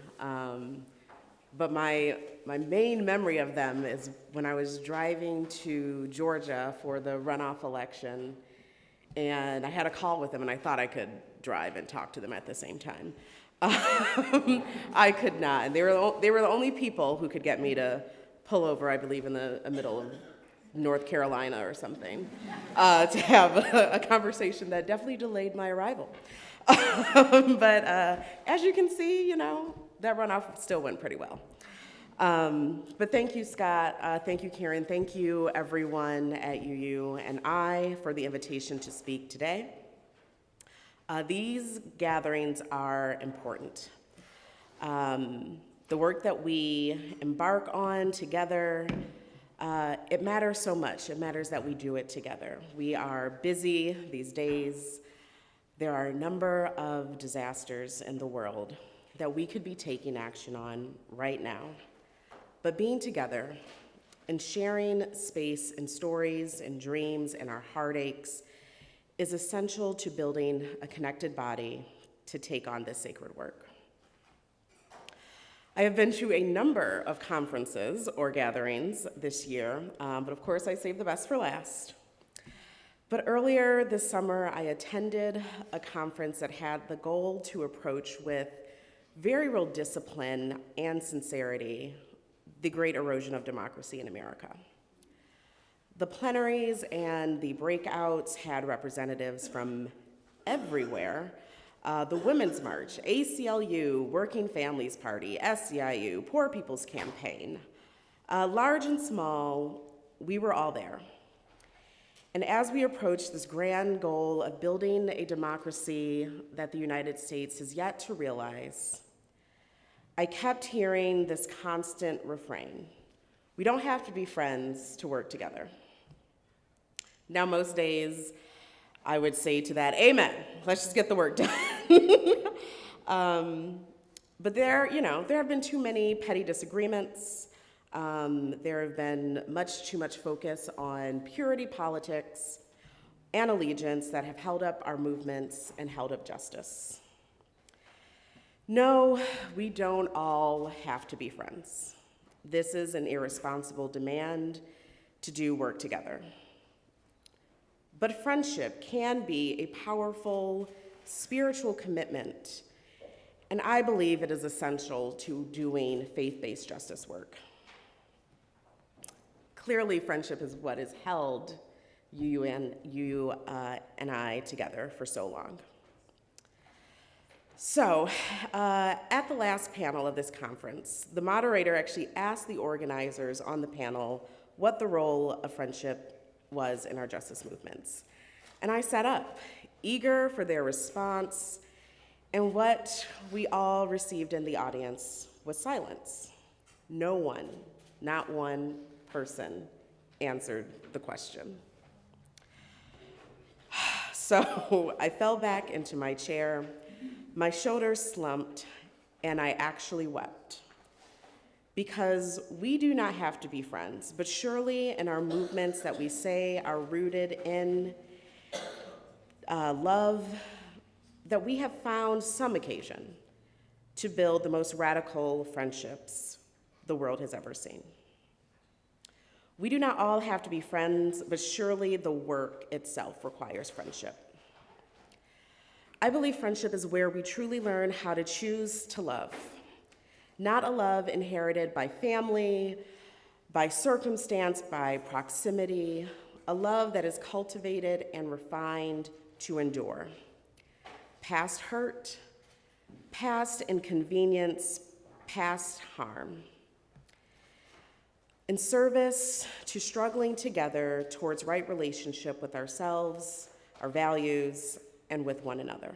but my main memory of them is when I was driving to Georgia for the runoff election, and I had a call with them, and I thought I could drive and talk to them at the same time. I could not, and they were the only people who could get me to pull over, I believe, in the middle of North Carolina or something, to have a conversation that definitely delayed my arrival. But as you can see, you know, that runoff still went pretty well. But thank you, Scott. Thank you, Karen. Thank you, everyone at UU and I, for the invitation to speak today. These gatherings are important. The work that we embark on together, it matters so much. It matters that we do it together. We are busy these days. There are a number of disasters in the world that we could be taking action on right now. But being together and sharing space and stories and dreams and our heartaches is essential to building a connected body to take on this sacred work. I have been to a number of conferences or gatherings this year, but of course I saved the best for last. But earlier this summer, I attended a conference that had the goal to approach with very real discipline and sincerity the great erosion of democracy in America. The plenaries and the breakouts had representatives from everywhere. The Women's March, ACLU, Working Families Party, SEIU, Poor People's Campaign. Large and small, we were all there. And as we approach this grand goal of building a democracy that the United States has yet to realize, I kept hearing this constant refrain: we don't have to be friends to work together. Now, most days, I would say to that, amen, let's just get the work done. But there have been too many petty disagreements. There have been much too much focus on purity politics and allegiance that have held up our movements and held up justice. No, we don't all have to be friends. This is an irresponsible demand to do work together. But friendship can be a powerful spiritual commitment, and I believe it is essential to doing faith-based justice work. Clearly, friendship is what has held you and I together for so long. So, at the last panel of this conference, the moderator actually asked the organizers on the panel what the role of friendship was in our justice movements. And I sat up, eager for their response, and what we all received in the audience was silence. No one, not one person, answered the question. So I fell back into my chair, my shoulders slumped, and I actually wept. Because we do not have to be friends, but surely in our movements that we say are rooted in love, that we have found some occasion to build the most radical friendships the world has ever seen. We do not all have to be friends, but surely the work itself requires friendship. I believe friendship is where we truly learn how to choose to love. Not a love inherited by family, by circumstance, by proximity, a love that is cultivated and refined to endure. Past hurt, past inconvenience, past harm. In service to struggling together towards right relationship with ourselves, our values, and with one another.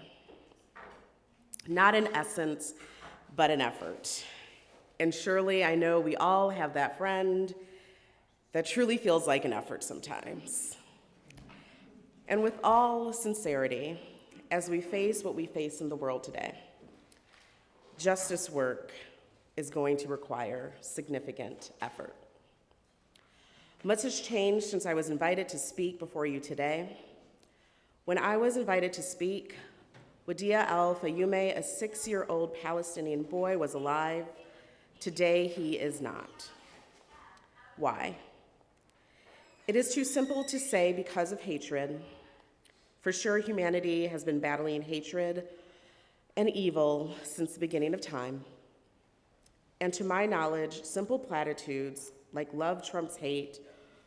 Not in essence, but an effort. And surely I know we all have that friend that truly feels like an effort sometimes. And with all sincerity, as we face what we face in the world today, justice work is going to require significant effort. Much has changed since I was invited to speak before you today. When I was invited to speak, Wadia al-Fayoume, a 6-year-old Palestinian boy, was alive. Today, he is not. Why? It is too simple to say because of hatred. For sure, humanity has been battling hatred and evil since the beginning of time. And to my knowledge, simple platitudes like love trumps hate,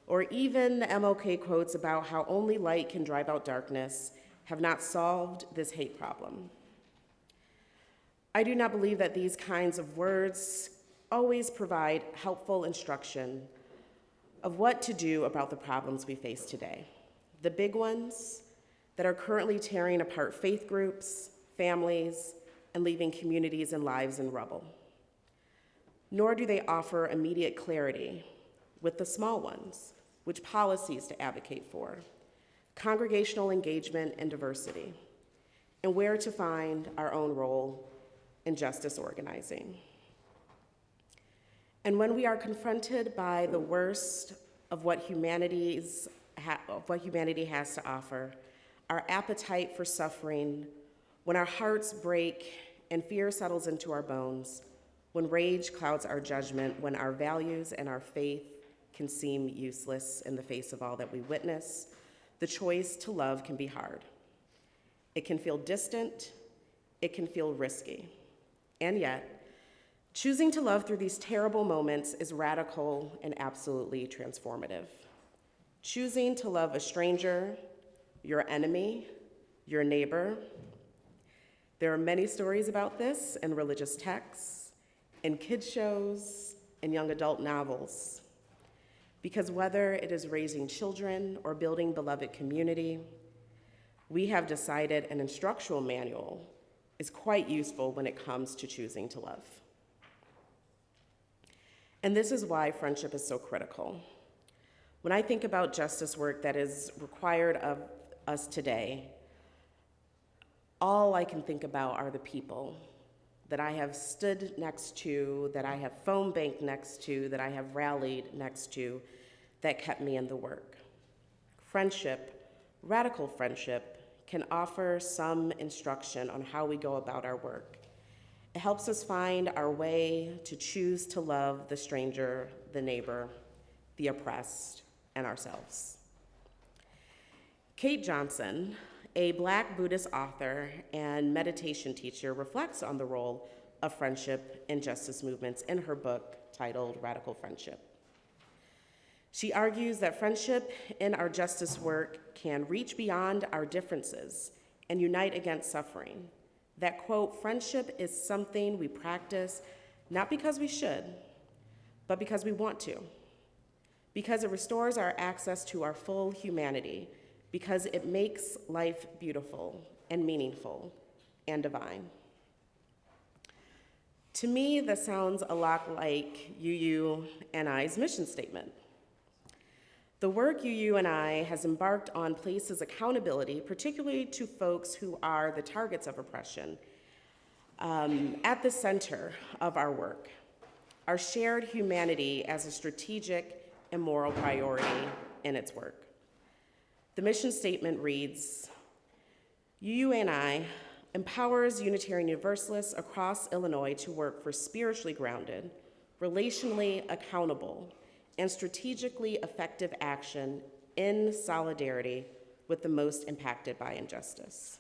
or even MLK quotes about how only light can drive out darkness, have not solved this hate problem. I do not believe that these kinds of words always provide helpful instruction of what to do about the problems we face today. The big ones that are currently tearing apart faith groups, families, and leaving communities and lives in rubble. Nor do they offer immediate clarity with the small ones, which policies to advocate for, congregational engagement and diversity, and where to find our own role in justice organizing. And when we are confronted by the worst of what humanity has to offer, our appetite for suffering, when our hearts break and fear settles into our bones, when rage clouds our judgment, when our values and our faith can seem useless in the face of all that we witness, the choice to love can be hard. It can feel distant, it can feel risky. And yet, choosing to love through these terrible moments is radical and absolutely transformative. Choosing to love a stranger, your enemy, your neighbor. There are many stories about this in religious texts, in kids' shows, in young adult novels. Because whether it is raising children or building beloved community, we have decided an instructional manual is quite useful when it comes to choosing to love. And this is why friendship is so critical. When I think about justice work that is required of us today, all I can think about are the people that I have stood next to, that I have phone banked next to, that I have rallied next to, that kept me in the work. Friendship, radical friendship, can offer some instruction on how we go about our work. It helps us find our way to choose to love the stranger, the neighbor, the oppressed, and ourselves. Kate Johnson, a Black Buddhist author and meditation teacher, reflects on the role of friendship in justice movements in her book titled Radical Friendship. She argues that friendship in our justice work can reach beyond our differences and unite against suffering. That, quote, friendship is something we practice not because we should, but because we want to, because it restores our access to our full humanity, because it makes life beautiful and meaningful and divine. To me, this sounds a lot like UUANI's mission statement. The work UUANI has embarked on places accountability, particularly to folks who are the targets of oppression, at the center of our work. Our shared humanity as a strategic and moral priority in its work. The mission statement reads, UUANI empowers Unitarian Universalists across Illinois to work for spiritually grounded, relationally accountable, and strategically effective action in solidarity with the most impacted by injustice.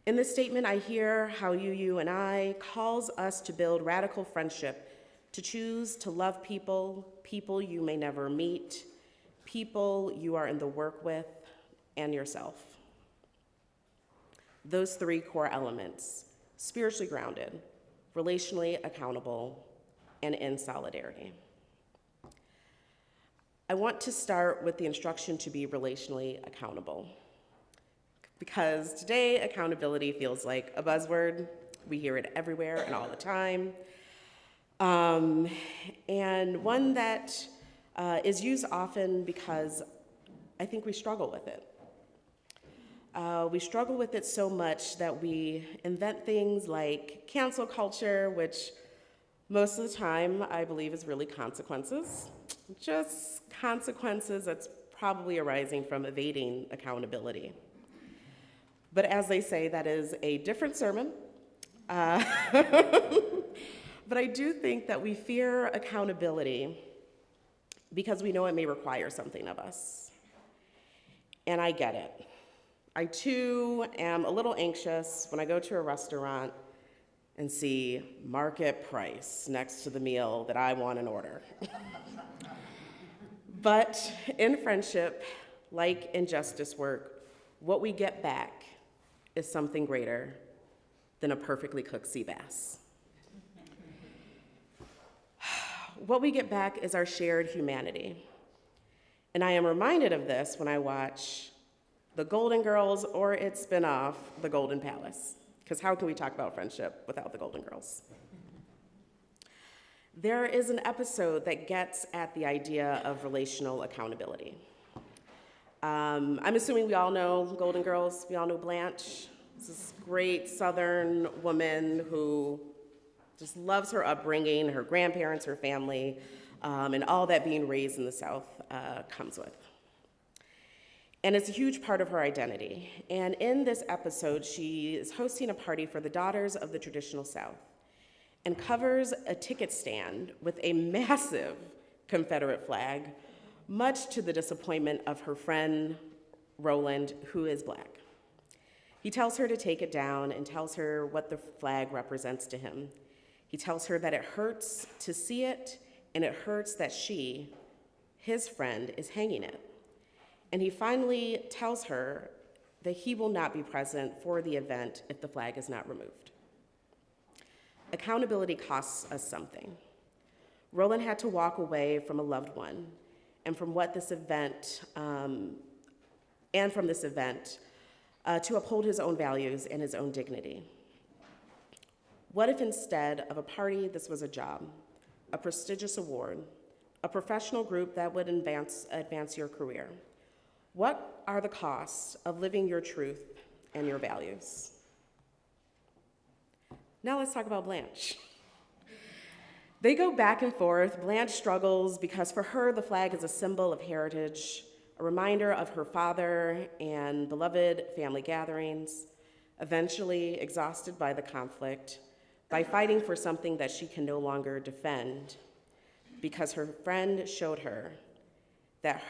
In this statement, I hear how UUANI calls us to build radical friendship, to choose to love people, people you may never meet, people you are in the work with, and yourself. Those three core elements, spiritually grounded, relationally accountable, and in solidarity. I want to start with the instruction to be relationally accountable, because today accountability feels like a buzzword. We hear it everywhere and all the time. And one that is used often because I think we struggle with it. We struggle with it so much that we invent things like cancel culture, which most of the time I believe is really consequences. Just consequences that's probably arising from evading accountability. But as they say, that is a different sermon. But I do think that we fear accountability because we know it may require something of us. And I get it. I too am a little anxious when I go to a restaurant and see market price next to the meal that I want and order. But in friendship, like in justice work, what we get back is something greater than a perfectly cooked sea bass. What we get back is our shared humanity. And I am reminded of this when I watch The Golden Girls or its spinoff, The Golden Palace. Because how can we talk about friendship without the Golden Girls? There is an episode that gets at the idea of relational accountability. I'm assuming we all know Golden Girls. We all know Blanche. This great Southern woman who just loves her upbringing, her grandparents, her family, and all that being raised in the South comes with. And it's a huge part of her identity. And in this episode, she is hosting a party for the daughters of the traditional South and covers a ticket stand with a massive Confederate flag, much to the disappointment of her friend, Roland, who is Black. He tells her to take it down and tells her what the flag represents to him. He tells her that it hurts to see it, and it hurts that she, his friend, is hanging it. And he finally tells her that he will not be present for the event if the flag is not removed. Accountability costs us something. Roland had to walk away from a loved one and from this event to uphold his own values and his own dignity. What if instead of a party, this was a job, a prestigious award, a professional group that would advance your career? What are the costs of living your truth and your values? Now let's talk about Blanche. They go back and forth. Blanche struggles because for her, the flag is a symbol of heritage, a reminder of her father and beloved family gatherings. Eventually, exhausted by the conflict, by fighting for something that she can no longer defend, because her friend showed her that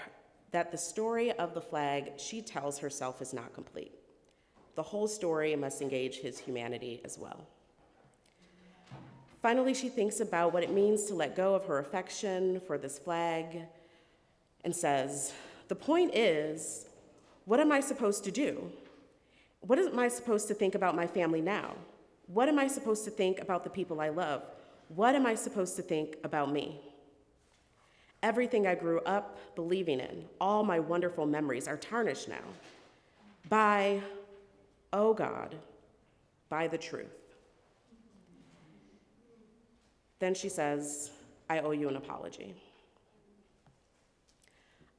the story of the flag she tells herself is not complete. The whole story must engage his humanity as well. Finally, she thinks about what it means to let go of her affection for this flag and says, the point is, what am I supposed to do? What am I supposed to think about my family now? What am I supposed to think about the people I love? What am I supposed to think about me? Everything I grew up believing in, all my wonderful memories are tarnished now by, oh God, by the truth. Then she says, I owe you an apology.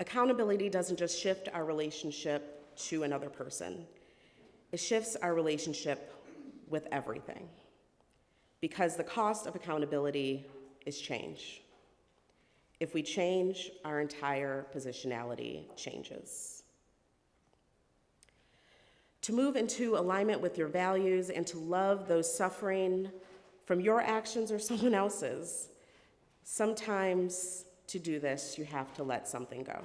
Accountability doesn't just shift our relationship to another person. It shifts our relationship with everything, because the cost of accountability is change. If we change, our entire positionality changes. To move into alignment with your values and to love those suffering from your actions or someone else's, sometimes to do this, you have to let something go.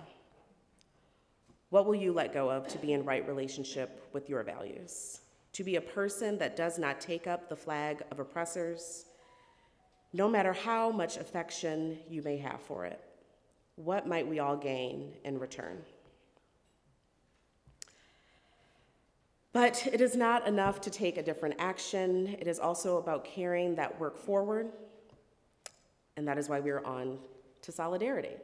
What will you let go of to be in right relationship with your values? To be a person that does not take up the flag of oppressors, no matter how much affection you may have for it. What might we all gain in return? But it is not enough to take a different action. It is also about carrying that work forward, and that is why we are on to solidarity.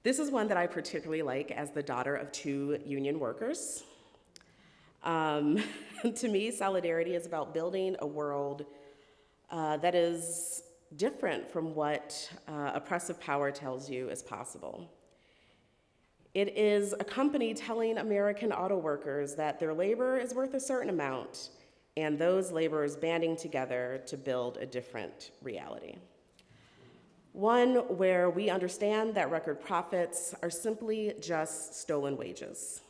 This is one that I particularly like as the daughter of 2 union workers. To me, solidarity is about building a world that is different from what oppressive power tells you is possible. It is a company telling American auto workers that their labor is worth a certain amount, and those laborers banding together to build a different reality. One where we understand that record profits are simply just stolen wages.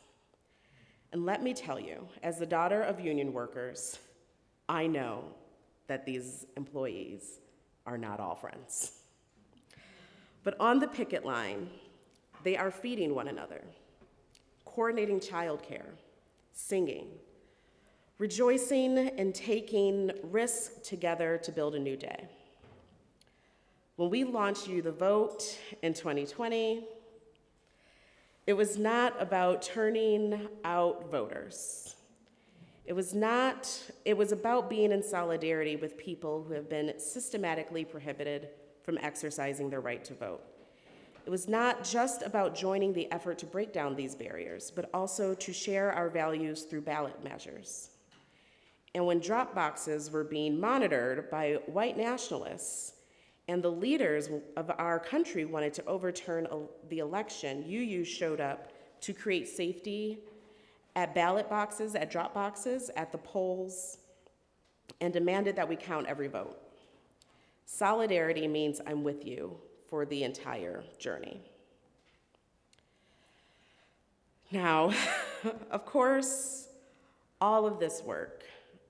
And let me tell you, as the daughter of union workers, I know that these employees are not all friends. But on the picket line, they are feeding one another, coordinating childcare, singing, rejoicing and taking risks together to build a new day. When we launched You the Vote in 2020, it was not about turning out voters. It was about being in solidarity with people who have been systematically prohibited from exercising their right to vote. It was not just about joining the effort to break down these barriers, but also to share our values through ballot measures. And when drop boxes were being monitored by white nationalists, and the leaders of our country wanted to overturn the election, UU showed up to create safety at ballot boxes, at drop boxes, at the polls, and demanded that we count every vote. Solidarity means I'm with you for the entire journey. Now, of course, all of this work,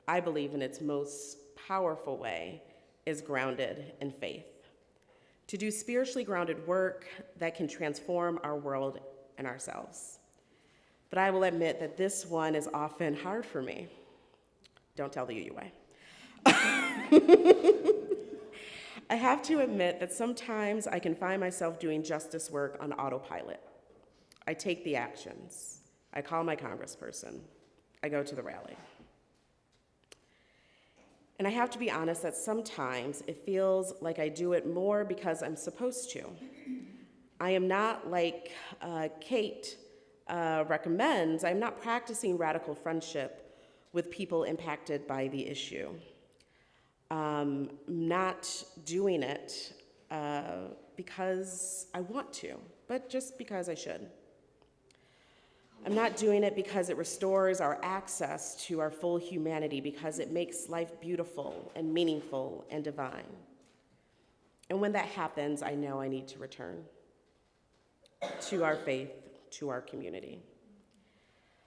I believe in its most powerful way, is grounded in faith. To do spiritually grounded work that can transform our world and ourselves. But I will admit that this one is often hard for me. Don't tell the UUA. I have to admit that sometimes I can find myself doing justice work on autopilot. I take the actions. I call my congressperson. I go to the rally. And I have to be honest that sometimes it feels like I do it more because I'm supposed to. I am not like Kate recommends, I'm not practicing radical friendship with people impacted by the issue. Not doing it because I want to, but just because I should. I'm not doing it because it restores our access to our full humanity, because it makes life beautiful and meaningful and divine. And when that happens, I know I need to return to our faith, to our community.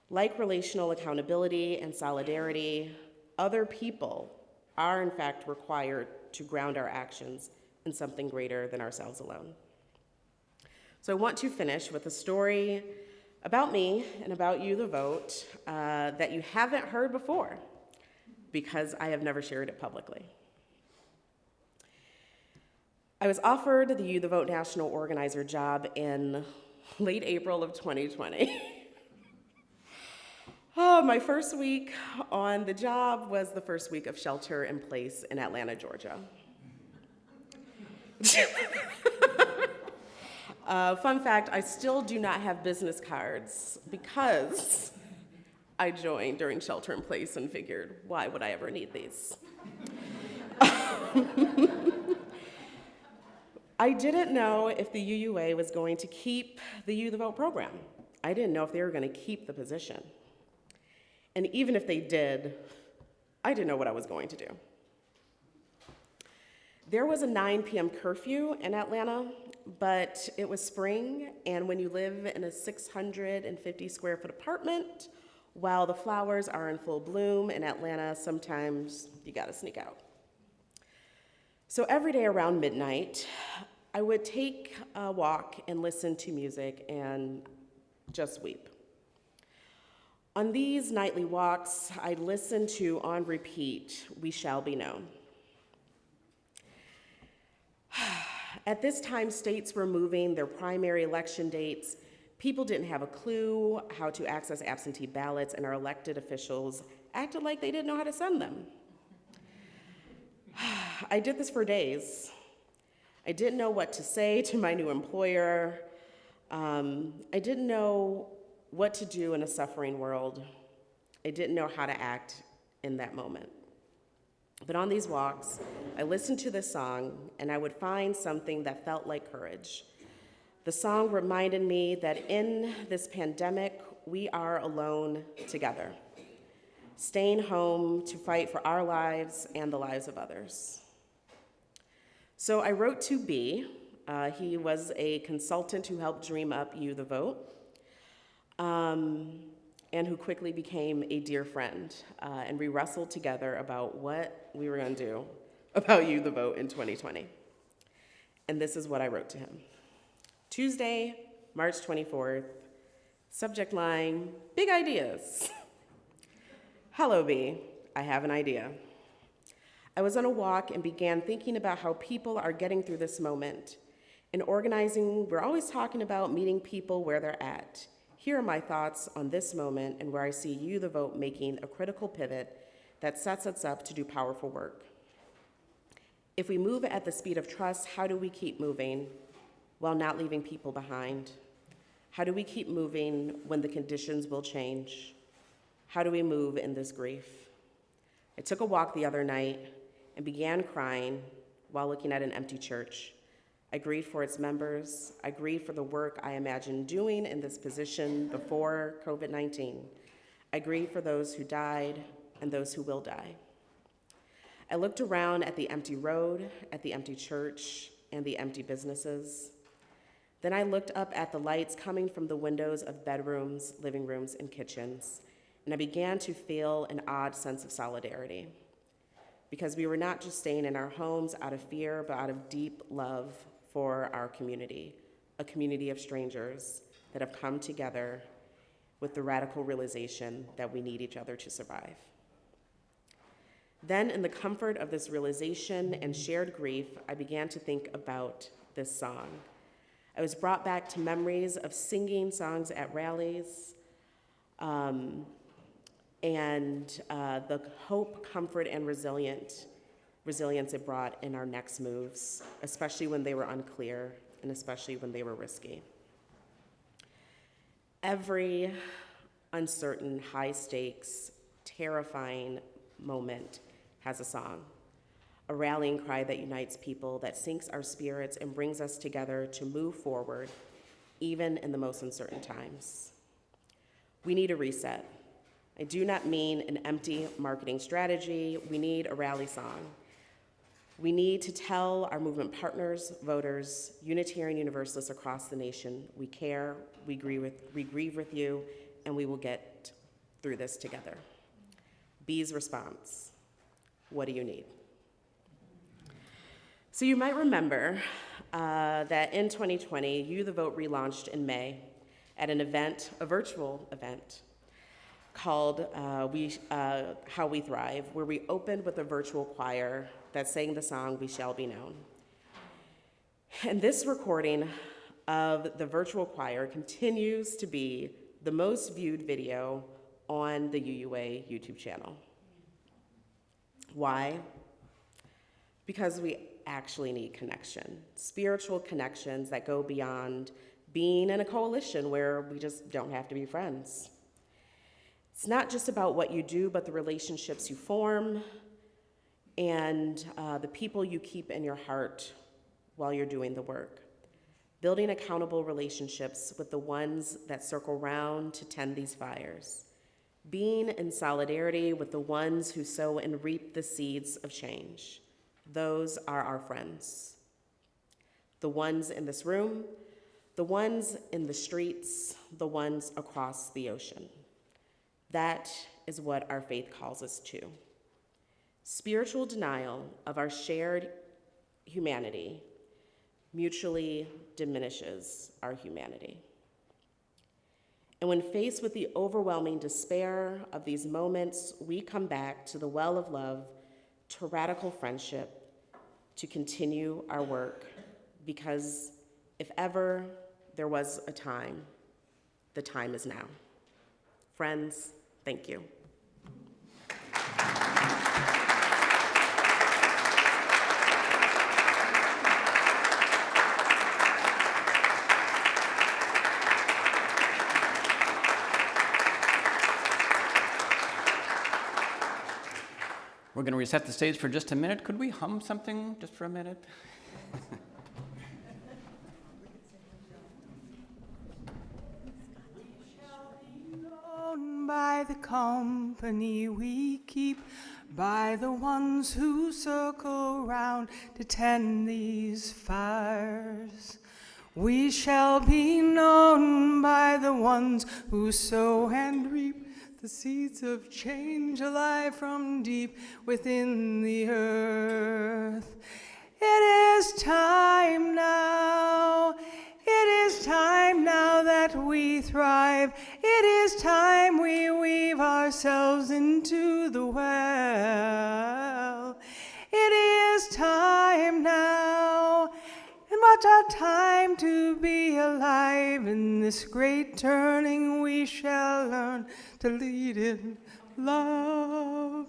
Like relational accountability and solidarity, other people are in fact required to ground our actions in something greater than ourselves alone. So I want to finish with a story about me and about You the Vote that you haven't heard before, because I have never shared it publicly. I was offered the You the Vote national organizer job in late April of 2020. My first week on the job was the first week of shelter in place in Atlanta, Georgia. Fun fact, I still do not have business cards because I joined during shelter in place and figured, why would I ever need these? I didn't know if the UUA was going to keep the You the Vote program. I didn't know if they were going to keep the position. And even if they did, I didn't know what I was going to do. There was a 9 p.m. curfew in Atlanta, but it was spring, and when you live in a 650 square foot apartment, while the flowers are in full bloom in Atlanta, sometimes you gotta sneak out. So every day around midnight, I would take a walk and listen to music and just weep. On these nightly walks, I'd listen to, on repeat, We Shall Be Known. At this time, states were moving their primary election dates. People didn't have a clue how to access absentee ballots, and our elected officials acted like they didn't know how to send them. I did this for days. I didn't know what to say to my new employer. I didn't know what to do in a suffering world. I didn't know how to act in that moment. But on these walks, I listened to this song, and I would find something that felt like courage, The song reminded me that in this pandemic, we are alone together, staying home to fight for our lives and the lives of others. So I wrote to B. He was a consultant who helped dream up You the Vote, and who quickly became a dear friend. And we wrestled together about what we were going to do about You the Vote in 2020. And this is what I wrote to him. Tuesday, March 24th, subject line, big ideas. Hello, B, I have an idea. I was on a walk and began thinking about how people are getting through this moment. In organizing, we're always talking about meeting people where they're at. Here are my thoughts on this moment and where I see You the Vote making a critical pivot that sets us up to do powerful work. If we move at the speed of trust, how do we keep moving while not leaving people behind? How do we keep moving when the conditions will change? How do we move in this grief? I took a walk the other night and began crying while looking at an empty church. I grieved for its members. I grieved for the work I imagined doing in this position before COVID-19. I grieved for those who died and those who will die. I looked around at the empty road, at the empty church, and the empty businesses. Then I looked up at the lights coming from the windows of bedrooms, living rooms, and kitchens, and I began to feel an odd sense of solidarity. Because we were not just staying in our homes out of fear, but out of deep love for our community, a community of strangers that have come together with the radical realization that we need each other to survive. Then, in the comfort of this realization and shared grief, I began to think about this song. I was brought back to memories of singing songs at rallies, and the hope, comfort, and resilience it brought in our next moves, especially when they were unclear and especially when they were risky. Every uncertain, high-stakes, terrifying moment has a song, a rallying cry that unites people, that sinks our spirits and brings us together to move forward, even in the most uncertain times. We need a reset. I do not mean an empty marketing strategy. We need a rally song. We need to tell our movement partners, voters, Unitarian Universalists across the nation, we care, we grieve with you, and we will get through this together. B's response, what do you need? So you might remember that in 2020, You the Vote relaunched in May at an event, a virtual event, called How We Thrive, where we opened with a virtual choir that sang the song We Shall Be Known. And this recording of the virtual choir continues to be the most viewed video on the UUA YouTube channel. Why? Because we actually need connection, spiritual connections that go beyond being in a coalition where we just don't have to be friends. It's not just about what you do, but the relationships you form and the people you keep in your heart while you're doing the work. Building accountable relationships with the ones that circle round to tend these fires. Being in solidarity with the ones who sow and reap the seeds of change. Those are our friends. The ones in this room, the ones in the streets, the ones across the ocean. That is what our faith calls us to. Spiritual denial of our shared humanity mutually diminishes our humanity. And when faced with the overwhelming despair of these moments, we come back to the well of love, to radical friendship, to continue our work, because if ever there was a time, the time is now. Friends, thank you. We're going to reset the stage for just a minute. Could we hum something just for a minute? company we keep, by the ones who circle round to tend these fires. We shall be known by the ones who sow and reap the seeds of change alive from deep within the earth. It is time now. It is time now that we thrive. It is time we weave ourselves into the well. It is time now, and what a time to be alive. In this great turning we shall learn to lead in love.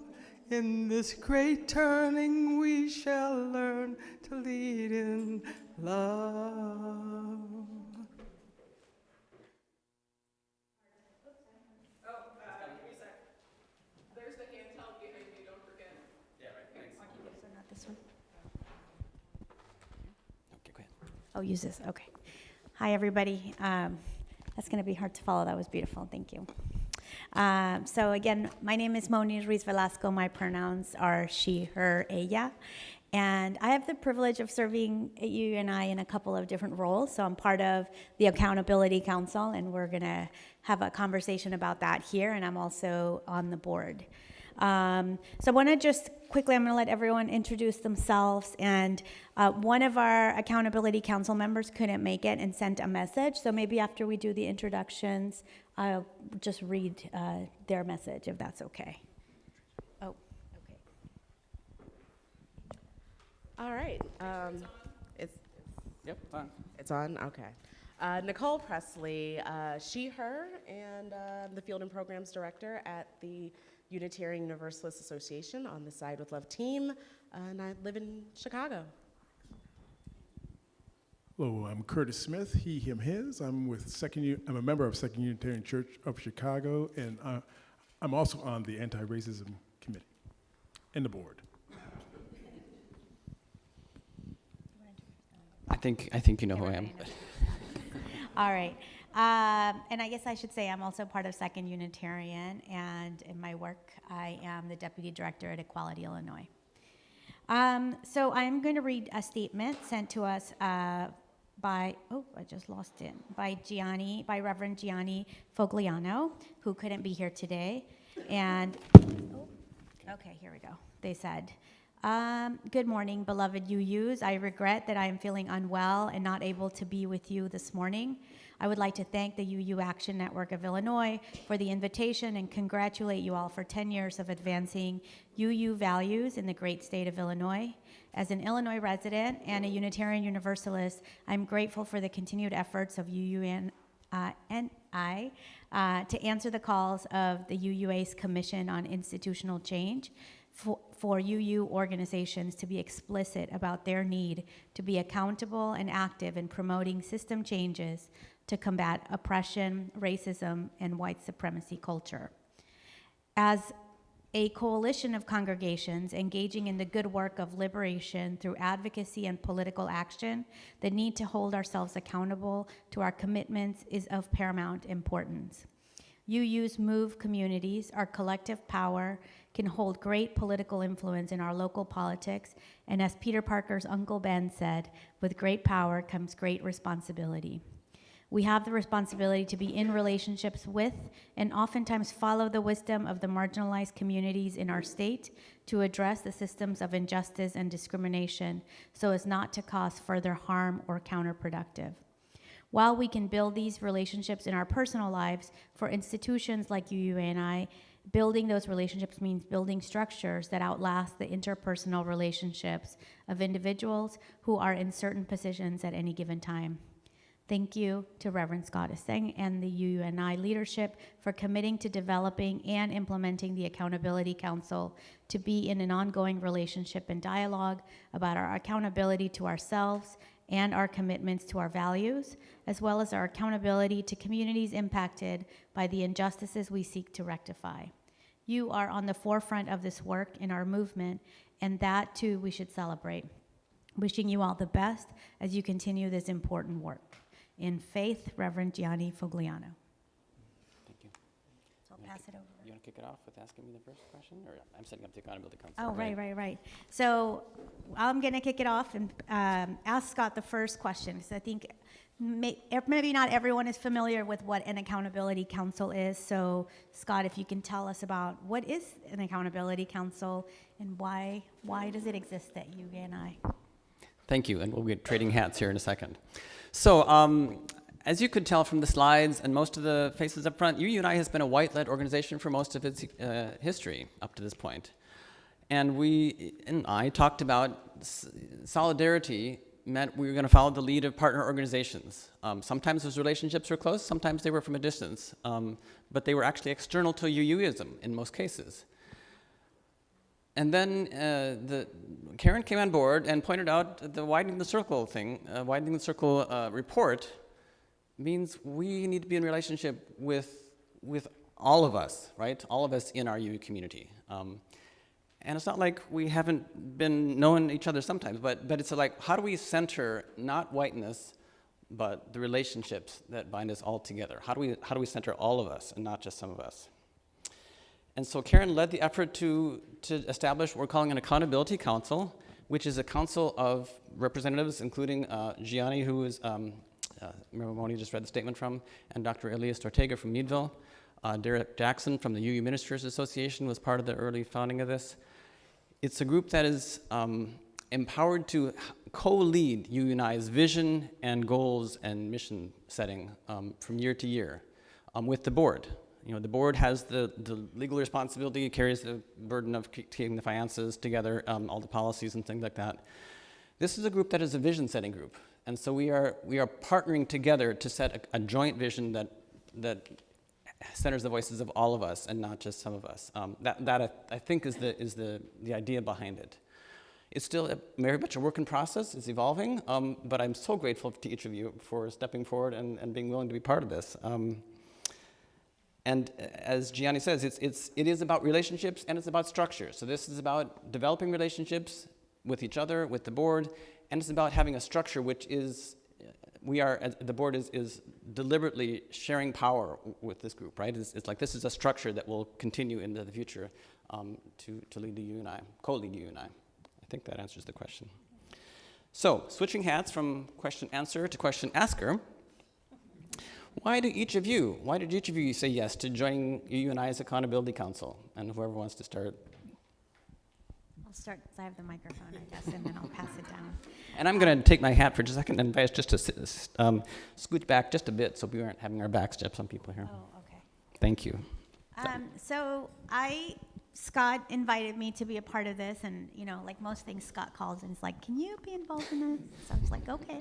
In this great turning we shall learn to lead in love. There's the handheld behind me, don't forget. Not this one. Okay, go ahead. Oh, use this, okay. Hi, everybody. That's going to be hard to follow. That was beautiful. Thank you. So again, my name is Moni Ruiz Velasco. My pronouns are she, her, ella. And I have the privilege of serving at UUANI in a couple of different roles. So I'm part of the Accountability Council, and we're going to have a conversation about that here. And I'm also on the board. So I want to just quickly, I'm going to let everyone introduce themselves. And one of our Accountability Council members couldn't make it and sent a message. So maybe after we do the introductions, I'll just read their message, if that's okay. Oh, okay. All right. It's Yep, fine. it's on. Okay. Nicole Presley, she, her, and the Field and Programs Director at the Unitarian Universalist Association on the Side with Love team, and I live in Chicago. Hello, I'm Curtis Smith, he, him, his. I'm a member of Second Unitarian Church of Chicago, and I'm also on the Anti-Racism Committee and the board. I think you know who I am. All right. And I guess I should say I'm also part of Second Unitarian, and in my work, I am the Deputy Director at Equality Illinois. So I'm going to read a statement sent to us by Reverend Gianni Fogliano, who couldn't be here today. And, okay, here we go. They said, good morning, beloved UUs. I regret that I am feeling unwell and not able to be with you this morning. I would like to thank the UU Action Network of Illinois for the invitation and congratulate you all for 10 years of advancing UU values in the great state of Illinois. As an Illinois resident and a Unitarian Universalist, I'm grateful for the continued efforts of UUANI to answer the calls of the UUA's Commission on Institutional Change for UU organizations to be explicit about their need to be accountable and active in promoting system changes to combat oppression, racism, and white supremacy culture. As a coalition of congregations engaging in the good work of liberation through advocacy and political action, the need to hold ourselves accountable to our commitments is of paramount importance. UUs move communities. Our collective power can hold great political influence in our local politics, and as Peter Parker's Uncle Ben said, with great power comes great responsibility. We have the responsibility to be in relationships with and oftentimes follow the wisdom of the marginalized communities in our state to address the systems of injustice and discrimination so as not to cause further harm or counterproductive. While we can build these relationships in our personal lives, for institutions like UUANI, building those relationships means building structures that outlast the interpersonal relationships of individuals who are in certain positions at any given time. Thank you to Reverend Scott Esseng and the UUANI leadership for committing to developing and implementing the Accountability Council to be in an ongoing relationship and dialogue about our accountability to ourselves and our commitments to our values, as well as our accountability to communities impacted by the injustices we seek to rectify. You are on the forefront of this work in our movement, and that too we should celebrate. Wishing you all the best as you continue this important work. In faith, Reverend Gianni Fogliano. Thank you. So I'll pass it over. you want to kick it off with asking me the first question? Or I'm setting up the Accountability Council. Oh, right. So I'm going to kick it off and ask Scott the first question, because I think maybe not everyone is familiar with what an Accountability Council is. So Scott, if you can tell us about what is an Accountability Council and why does it exist at UUANI? Thank you, and we'll be trading hats here in a second. So, as you could tell from the slides and most of the faces up front, UUANI has been a white-led organization for most of its history up to this point. And we and I talked about solidarity meant we were going to follow the lead of partner organizations. Sometimes those relationships were close, sometimes they were from a distance, but they were actually external to UUism in most cases. And then Karen came on board and pointed out the widening the circle thing, widening the circle report means we need to be in relationship with all of us, right? All of us in our UU community. And it's not like we haven't been knowing each other sometimes, but it's like, how do we center not whiteness, but the relationships that bind us all together? How do we center all of us and not just some of us? And so Karen led the effort to establish what we're calling an Accountability Council, which is a council of representatives, including Gianni, who is, remember Moni just read the statement from, and Dr. Elias Ortega from Meadville. Derek Jackson from the UU Ministers Association was part of the early founding of this. It's a group that is empowered to co-lead UUNI's vision and goals and mission setting from year to year with the board. You know, the board has the legal responsibility, carries the burden of keeping the finances together, all the policies and things like that. This is a group that is a vision setting group. And so we are partnering together to set a joint vision that centers the voices of all of us and not just some of us. That I think is the idea behind it. It's still very much a work in process. It's evolving, but I'm so grateful to each of you for stepping forward and being willing to be part of this. And as Gianni says, it is about relationships and it's about structure. So this is about developing relationships with each other, with the board, and it's about having a structure which is, the board is deliberately sharing power with this group, right? It's like this is a structure that will continue into the future to lead the UUNI, co-lead UUNI. I think that answers the question. So, switching hats from question answer to question asker, why did each of you say yes to joining UUNI's Accountability Council? And whoever wants to start. I'll start because I have the microphone, I guess, and then I'll pass it down. And I'm going to take my hat for just a second and invite us just to scoot back just a bit so we aren't having our backs to some people here. Oh, okay. Thank you. So Scott invited me to be a part of this, and like most things, Scott calls and is like, "Can you be involved in this?" So I was like, "Okay,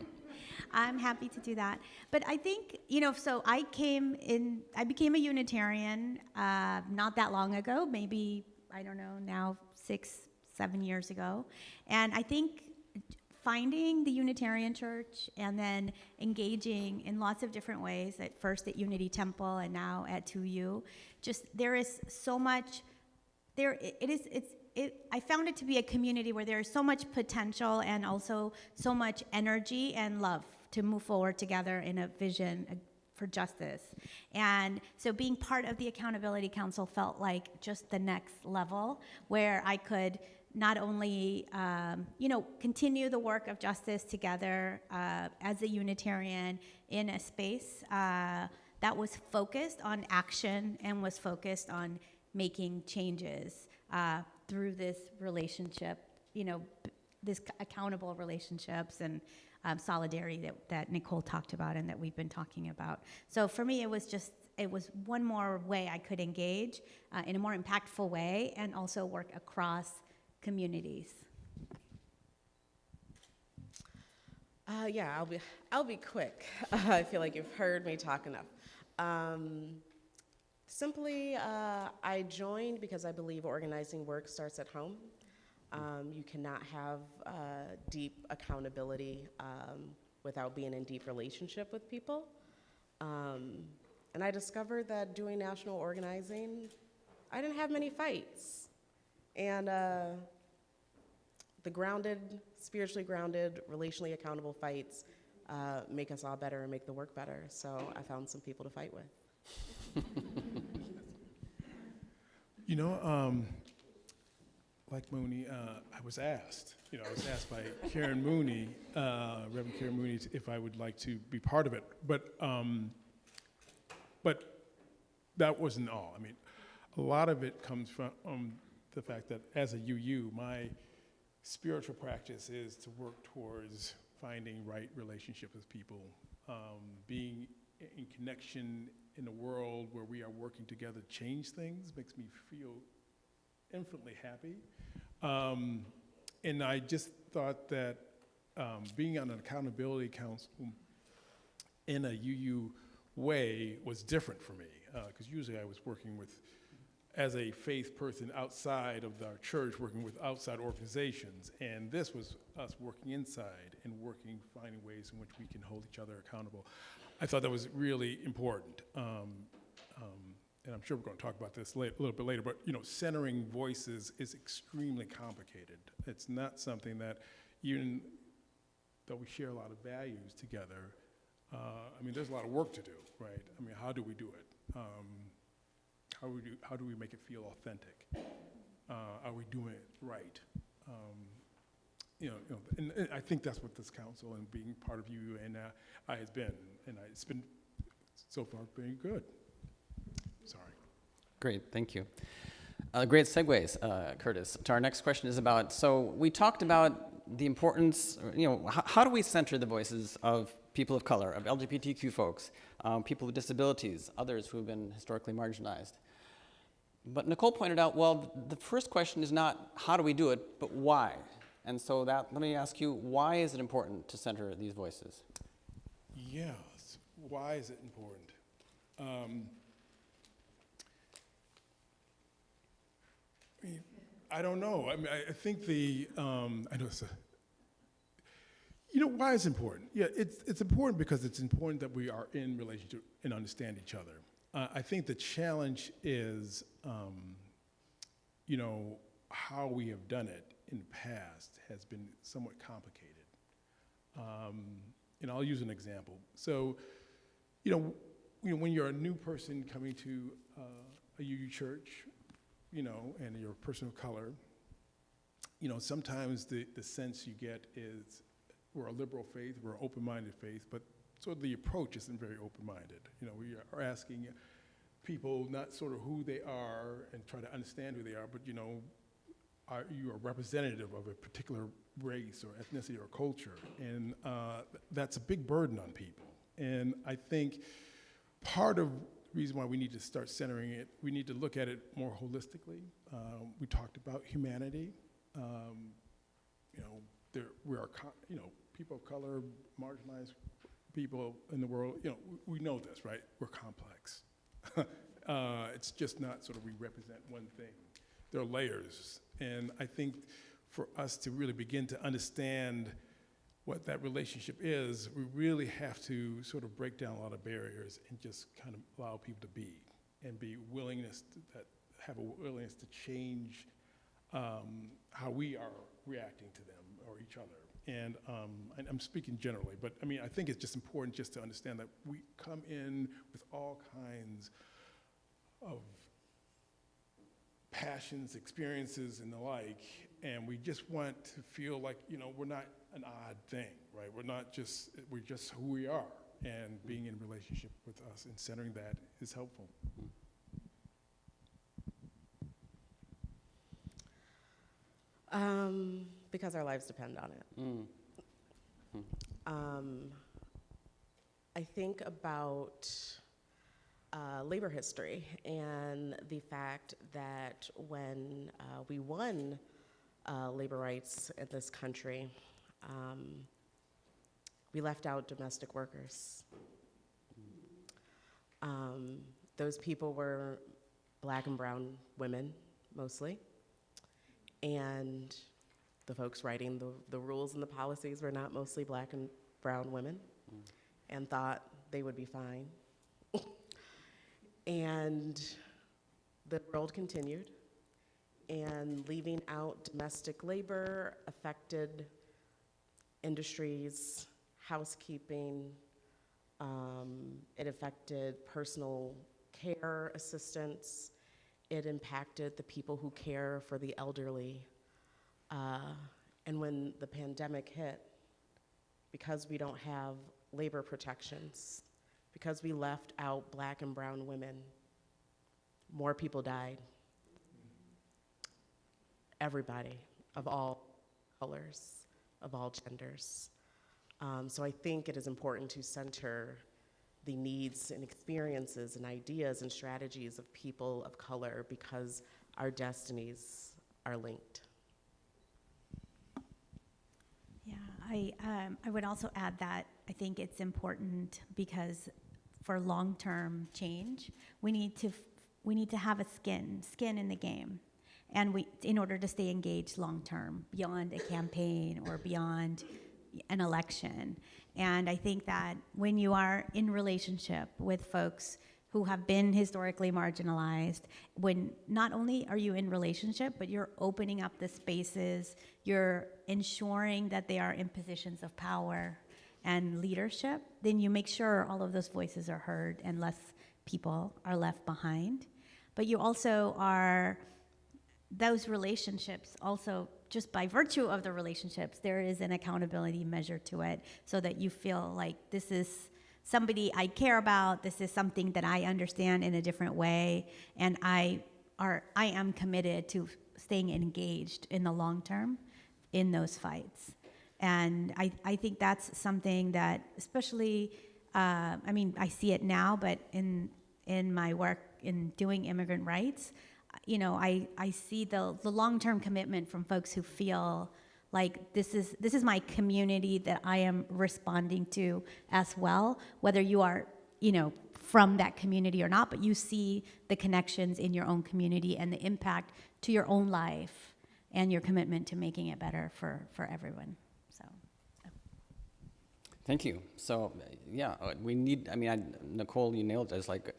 I'm happy to do that." But I think so I became a Unitarian not that long ago, maybe I don't know now 6-7 years ago, and I think finding the Unitarian Church and then engaging in lots of different ways, at first at Unity Temple and now at 2U, just there is so much, I found it to be a community where there is so much potential and also so much energy and love to move forward together in a vision for justice. And so being part of the Accountability Council felt like just the next level where I could not only, continue the work of justice together as a Unitarian in a space that was focused on action and was focused on making changes through this relationship, this accountable relationships and solidarity that Nicole talked about and that we've been talking about. So for me, it was one more way I could engage in a more impactful way and also work across communities. Yeah, I'll be quick. I feel like you've heard me talk enough. Simply, I joined because I believe organizing work starts at home. You cannot have deep accountability without being in deep relationship with people. And I discovered that doing national organizing, I didn't have many fights. And the grounded, spiritually grounded, relationally accountable fights make us all better and make the work better. So I found some people to fight with. You know, like Mooney, I was asked by Karen Mooney, Reverend Karen Mooney, if I would like to be part of it. But that wasn't all. I mean, a lot of it comes from the fact that as a UU, my spiritual practice is to work towards finding right relationship with people, being in connection in a world where we are working together to change things makes me feel infinitely happy. And I just thought that being on an accountability council in a UU way was different for me, because usually I was working with, as a faith person outside of our church, working with outside organizations, and this was us working inside and finding ways in which we can hold each other accountable. I thought that was really important. And I'm sure we're going to talk about this a little bit later, but centering voices is extremely complicated. It's not something that, even though we share a lot of values together, I mean, there's a lot of work to do, right? I mean, how do we do it? How do we make it feel authentic? Are we doing it right? And I think that's what this council and being part of UUANI has been, and it's been so far very good. Sorry. Great, thank you. Great segues, Curtis. To our next question is about, so we talked about the importance, how do we center the voices of people of color, of LGBTQ folks, people with disabilities, others who have been historically marginalized. But Nicole pointed out, well, the first question is not how do we do it, but why? And so let me ask you, why is it important to center these voices? Yes, why is it important? I don't know. I mean, I think I know it's why it's important? Yeah, it's important because it's important that we are in relationship and understand each other. I think the challenge is, how we have done it in the past has been somewhat complicated. And I'll use an example. So, when you're a new person coming to a UU church, and you're a person of color, sometimes the sense you get is we're a liberal faith, we're an open-minded faith, but sort of the approach isn't very open-minded. We are asking people not sort of who they are and try to understand who they are, but are you a representative of a particular race or ethnicity or culture? And that's a big burden on people. And I think part of the reason why we need to start centering it, we need to look at it more holistically. We talked about humanity. We are, people of color, marginalized people in the world, we know this, right? We're complex. It's just not sort of we represent one thing. There are layers. And I think for us to really begin to understand what that relationship is, we really have to sort of break down a lot of barriers and just kind of allow people to be and have a willingness to change how we are reacting to them or each other. And I'm speaking generally, but I mean, I think it's just important just to understand that we come in with all kinds of passions, experiences, and the like, and we just want to feel like, we're not an odd thing, right? We're just who we are, and being in relationship with us and centering that is helpful. Because our lives depend on it. I think about labor history and the fact that when we won labor rights in this country, we left out domestic workers. Those people were Black and brown women, mostly. And the folks writing the rules and the policies were not mostly Black and brown women, and thought they would be fine. And the world continued, and leaving out domestic labor affected industries, housekeeping, it affected personal care assistants, it impacted the people who care for the elderly. And when the pandemic hit, because we don't have labor protections, because we left out Black and brown women, more people died. Everybody, of all colors, of all genders. So I think it is important to center the needs and experiences and ideas and strategies of people of color because our destinies are linked. Yeah, I would also add that I think it's important because for long-term change, we need to have a skin in the game, and in order to stay engaged long-term beyond a campaign or beyond an election. And I think that when you are in relationship with folks who have been historically marginalized, when not only are you in relationship, but you're opening up the spaces, you're ensuring that they are in positions of power and leadership, then you make sure all of those voices are heard and less people are left behind. But you also are, those relationships also, just by virtue of the relationships, there is an accountability measure to it so that you feel like this is somebody I care about, this is something that I understand in a different way, and I am committed to staying engaged in the long term in those fights. And I think that's something that, especially, I see it now, but in my work in doing immigrant rights, I see the long-term commitment from folks who feel like this is my community that I am responding to as well, whether you are, from that community or not, but you see the connections in your own community and the impact to your own life and your commitment to making it better for everyone. So. Thank you. So, yeah, we need, Nicole, you nailed it. It's like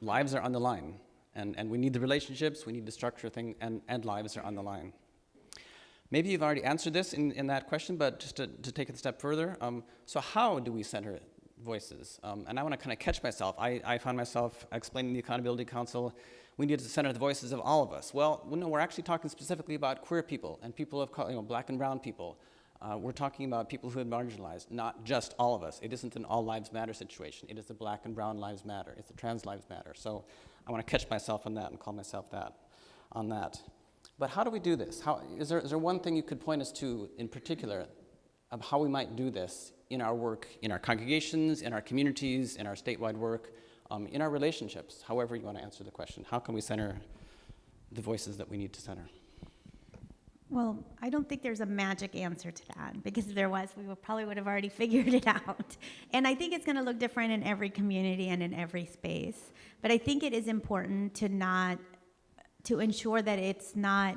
lives are on the line. And we need the relationships, we need the structure thing, and lives are on the line. Maybe you've already answered this in that question, but just to take it a step further, so how do we center voices? And I want to kind of catch myself. I found myself explaining the Accountability Council, we need to center the voices of all of us. Well, no, we're actually talking specifically about queer people and people of color, Black and brown people. We're talking about people who are marginalized, not just all of us. It isn't an all lives matter situation. It is the Black and brown lives matter. It's the trans lives matter. So I want to catch myself on that and call myself that on that. But how do we do this? Is there one thing you could point us to in particular of how we might do this in our work, in our congregations, in our communities, in our statewide work, in our relationships, however you want to answer the question? How can we center the voices that we need to center? Well, I don't think there's a magic answer to that, because if there was, we probably would have already figured it out. And I think it's going to look different in every community and in every space. But I think it is important to ensure that it's not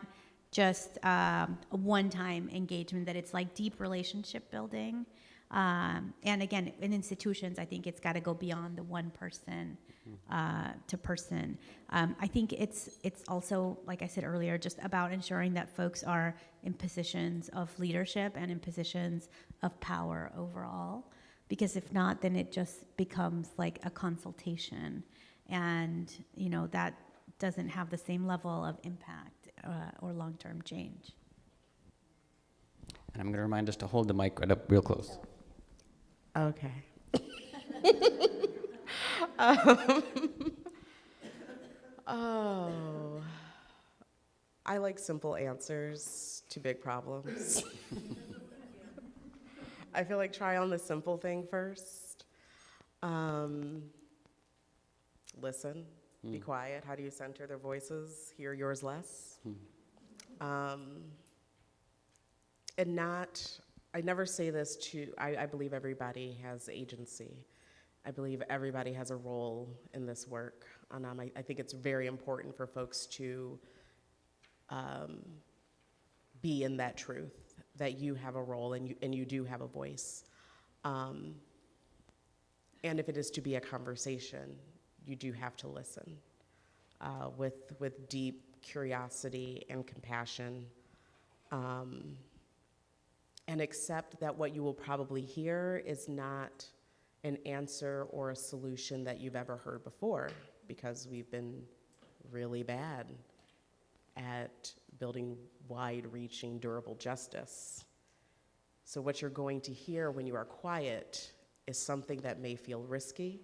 just a one-time engagement, that it's like deep relationship building. And again, in institutions, I think it's got to go beyond the one person to person. I think it's also, like I said earlier, just about ensuring that folks are in positions of leadership and in positions of power overall. Because if not, then it just becomes like a consultation, and that doesn't have the same level of impact or long-term change. And I'm going to remind us to hold the mic right up real close. Okay. I like simple answers to big problems. I feel like try on the simple thing first. Listen, be quiet. How do you center their voices? Hear yours less. And I never say this I believe everybody has agency. I believe everybody has a role in this work. And I think it's very important for folks to be in that truth, that you have a role and you do have a voice. And if it is to be a conversation, you do have to listen with deep curiosity and compassion. And accept that what you will probably hear is not an answer or a solution that you've ever heard before, because we've been really bad at building wide-reaching, durable justice. So what you're going to hear when you are quiet is something that may feel risky,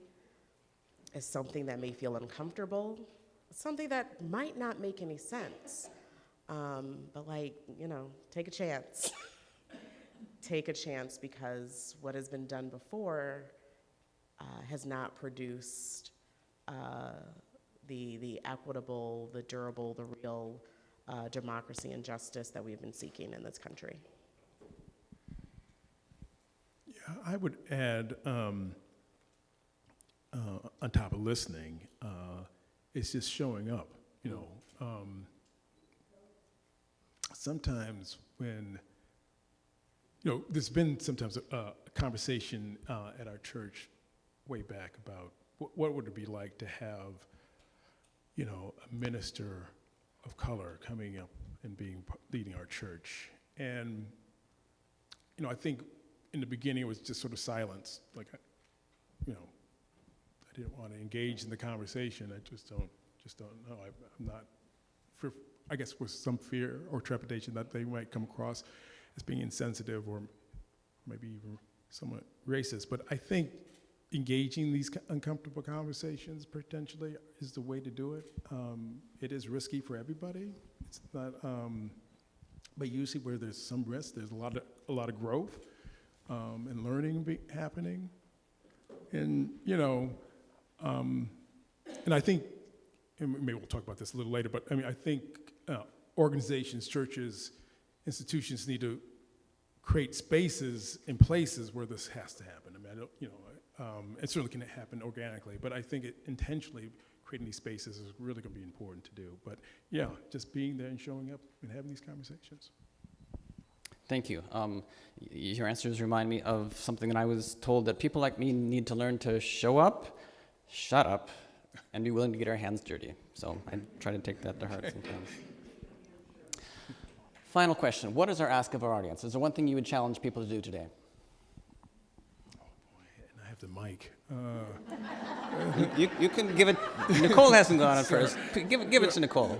is something that may feel uncomfortable, something that might not make any sense. But like, you know, take a chance. Take a chance, because what has been done before has not produced the equitable, the durable, the real democracy and justice that we've been seeking in this country. Yeah, I would add, on top of listening, it's just showing up, you know. Sometimes when, you know, there's been sometimes a conversation at our church way back about what would it be like to have, you know, a minister of color coming up and leading our church. And, you know, I think in the beginning it was just sort of silence, like, you know, I didn't want to engage in the conversation. I just don't know. I'm not, I guess with some fear or trepidation that they might come across as being insensitive or maybe even somewhat racist. But I think engaging these uncomfortable conversations potentially is the way to do it. It is risky for everybody. It's not, but usually where there's some risk, there's a lot of growth and learning happening. And, you know, and I think, and maybe we'll talk about this a little later, but I mean, I think organizations, churches, institutions need to create spaces and places where this has to happen. I mean, I don't, you know, it certainly can happen organically, but I think intentionally creating these spaces is really going to be important to do. But yeah, just being there and showing up and having these conversations. Thank you. Your answers remind me of something that I was told, that people like me need to learn to show up, shut up, and be willing to get our hands dirty. So I try to take that to heart sometimes. Final question. What is our ask of our audience? Is there one thing you would challenge people to do today? Oh boy, and I have the mic. You can give it. Nicole hasn't gone on first. Give it to Nicole.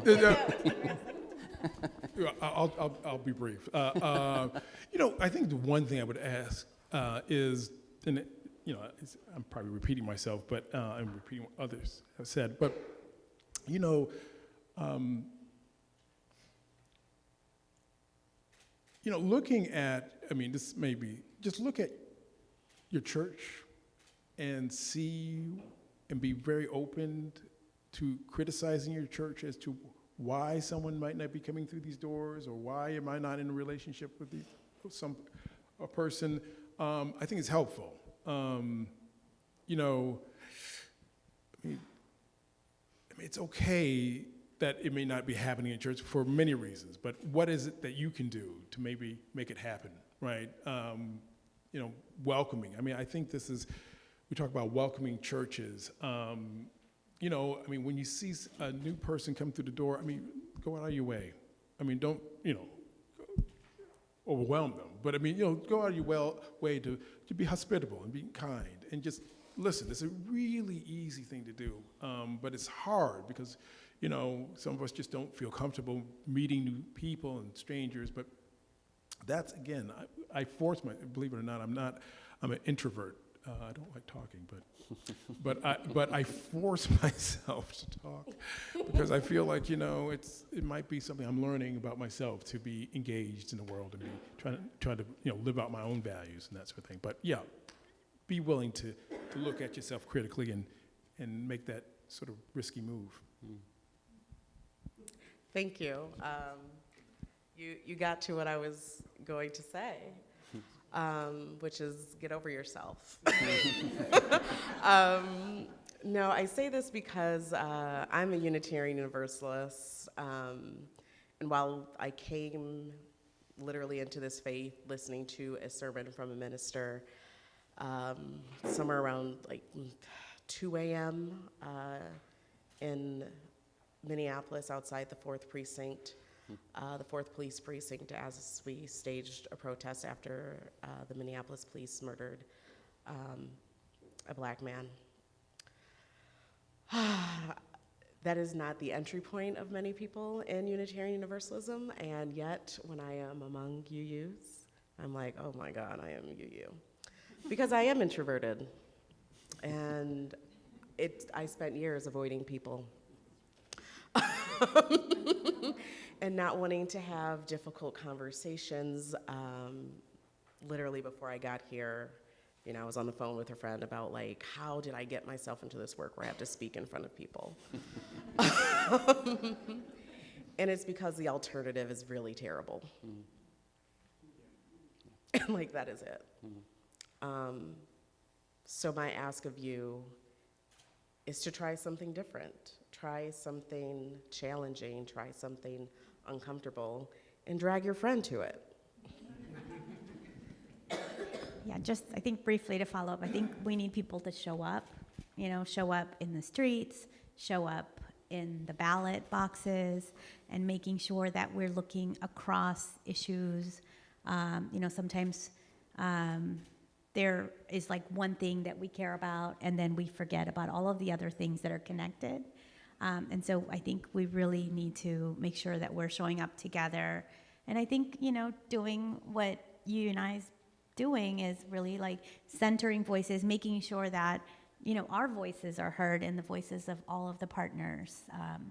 I'll be brief. You know, I think the one thing I would ask is, and you know, I'm probably repeating myself, but I'm repeating what others have said. But you know, looking at, I mean, this may be, just look at your church and see and be very open to criticizing your church as to why someone might not be coming through these doors, or why am I not in a relationship with a person. I think it's helpful. You know, I mean, it's okay that it may not be happening in church for many reasons, but what is it that you can do to maybe make it happen, right? You know, welcoming. I mean, I think this is, we talk about welcoming churches. You know, I mean, when you see a new person come through the door, I mean, go out of your way. I mean, don't, you know, overwhelm them. But I mean, you know, go out of your way to be hospitable and be kind and just listen. It's a really easy thing to do, but it's hard because, you know, some of us just don't feel comfortable meeting new people and strangers. But that's, again, I force believe it or not, I'm an introvert. I don't like talking, but I force myself to talk because I feel like, you know, it might be something I'm learning about myself, to be engaged in the world and be try to you know, live out my own values and that sort of thing. But yeah, be willing to look at yourself critically and make that sort of risky move. Thank you. You got to what I was going to say. Which is get over yourself. No, I say this because I'm a Unitarian Universalist, and while I came literally into this faith listening to a sermon from a minister somewhere around like 2 a.m. In Minneapolis outside the 4th Precinct, the 4th Police Precinct, as we staged a protest after the Minneapolis police murdered a black man. That is not the entry point of many people in Unitarian Universalism, and yet when I am among UUs, I'm like, oh my God, I am UU. Because I am introverted, and I spent years avoiding people and not wanting to have difficult conversations. Literally before I got here, I was on the phone with a friend about like, how did I get myself into this work where I have to speak in front of people? And it's because the alternative is really terrible. And like, that is it. So my ask of you is to try something different, try something challenging, try something uncomfortable, and drag your friend to it. Yeah, just, I think briefly to follow up, I think we need people to show up in the streets, show up in the ballot boxes, and making sure that we're looking across issues. Sometimes there is like one thing that we care about, and then we forget about all of the other things that are connected. And so I think we really need to make sure that we're showing up together. And I think, doing what UUANI is doing is really like centering voices, making sure that, our voices are heard and the voices of all of the partners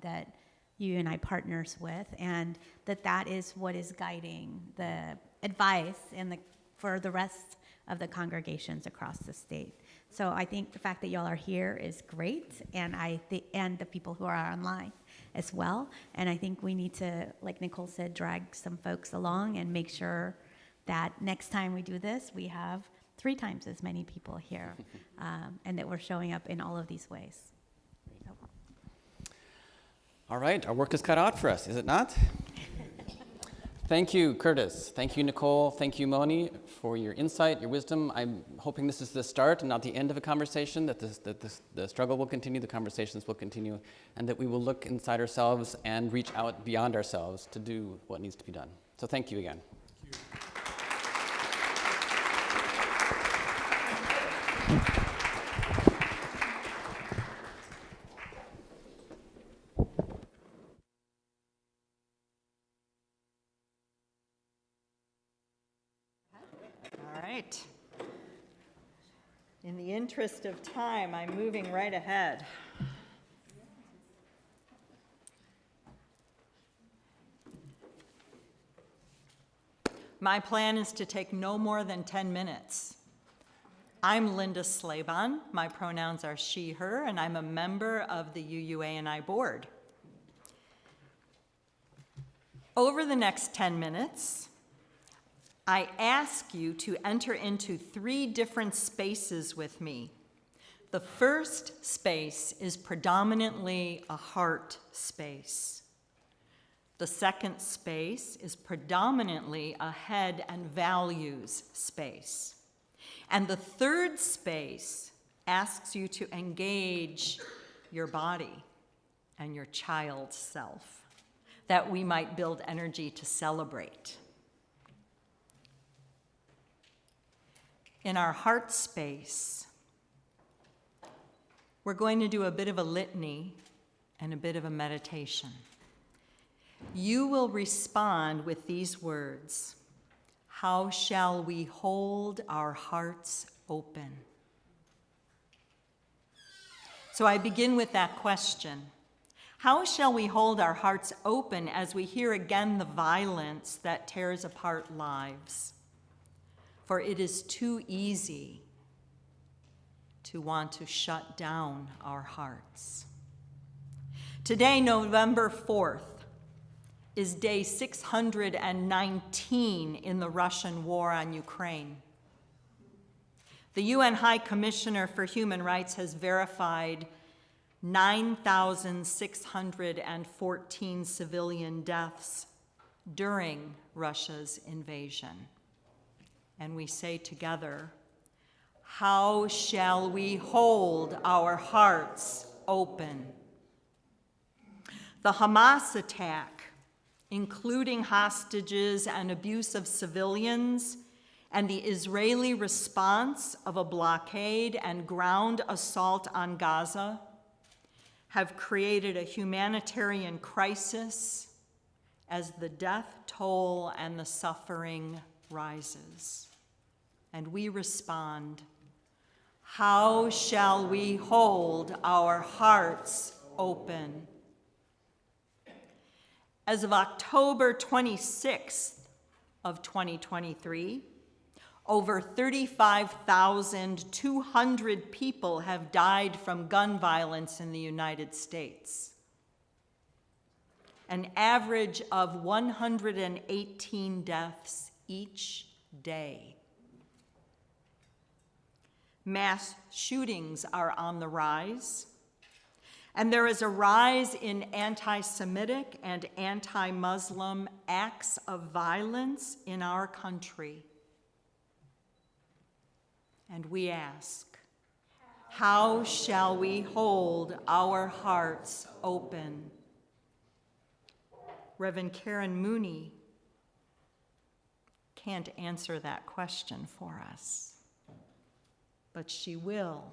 that UUANI partners with, and that is what is guiding the advice for the rest of the congregations across the state. So I think the fact that y'all are here is great, and and the people who are online as well. And I think we need to, like Nicole said, drag some folks along and make sure that next time we do this, we have 3 times as many people here, and that we're showing up in all of these ways. So. All right, our work is cut out for us, is it not? Thank you, Curtis. Thank you, Nicole. Thank you, Moni, for your insight, your wisdom. I'm hoping this is the start and not the end of a conversation, that the struggle will continue, the conversations will continue, and that we will look inside ourselves and reach out beyond ourselves to do what needs to be done. So thank you again. All right. In the interest of time, I'm moving right ahead. My plan is to take no more than 10 minutes. I'm Linda Slaban. My pronouns are she, her, and I'm a member of the UUANI board. Over the next 10 minutes, I ask you to enter into 3 different spaces with me. The first space is predominantly a heart space. The second space is predominantly a head and values space. And the third space asks you to engage your body and your child self, that we might build energy to celebrate. In our heart space, we're going to do a bit of a litany and a bit of a meditation. You will respond with these words: how shall we hold our hearts open? So I begin with that question. How shall we hold our hearts open as we hear again the violence that tears apart lives? For it is too easy to want to shut down our hearts. Today, November 4th, is day 619 in the Russian war on Ukraine. The UN High Commissioner for Human Rights has verified 9,614 civilian deaths during Russia's invasion. And we say together, how shall we hold our hearts open? The Hamas attack, including hostages and abuse of civilians, and the Israeli response of a blockade and ground assault on Gaza, have created a humanitarian crisis as the death toll and the suffering rises. And we respond, how shall we hold our hearts open? As of October 26th of 2023, over 35,200 people have died from gun violence in the United States. An average of 118 deaths each day. Mass shootings are on the rise, and there is a rise in anti-Semitic and anti-Muslim acts of violence in our country. And we ask, how shall we hold our hearts open? Reverend Karen Mooney can't answer that question for us, but she will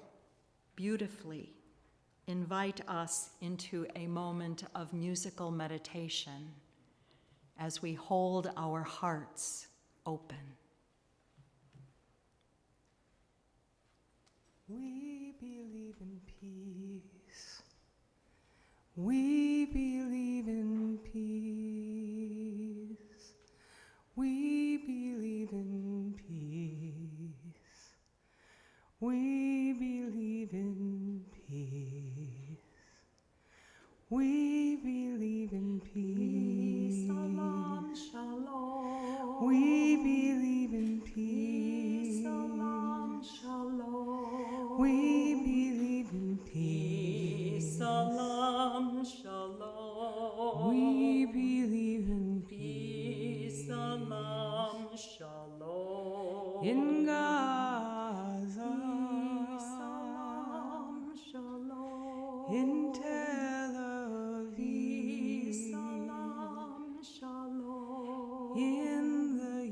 beautifully invite us into a moment of musical meditation as we hold our hearts open. We believe in peace. We believe in peace. We believe in peace. We believe in peace. We believe in peace. Salam, shalom. We believe in peace. Salam, shalom. We believe in peace. Salam, shalom. We believe in peace. Salam, shalom. In Gaza. Salam, shalom. In Tel Aviv. Salam, shalom. In the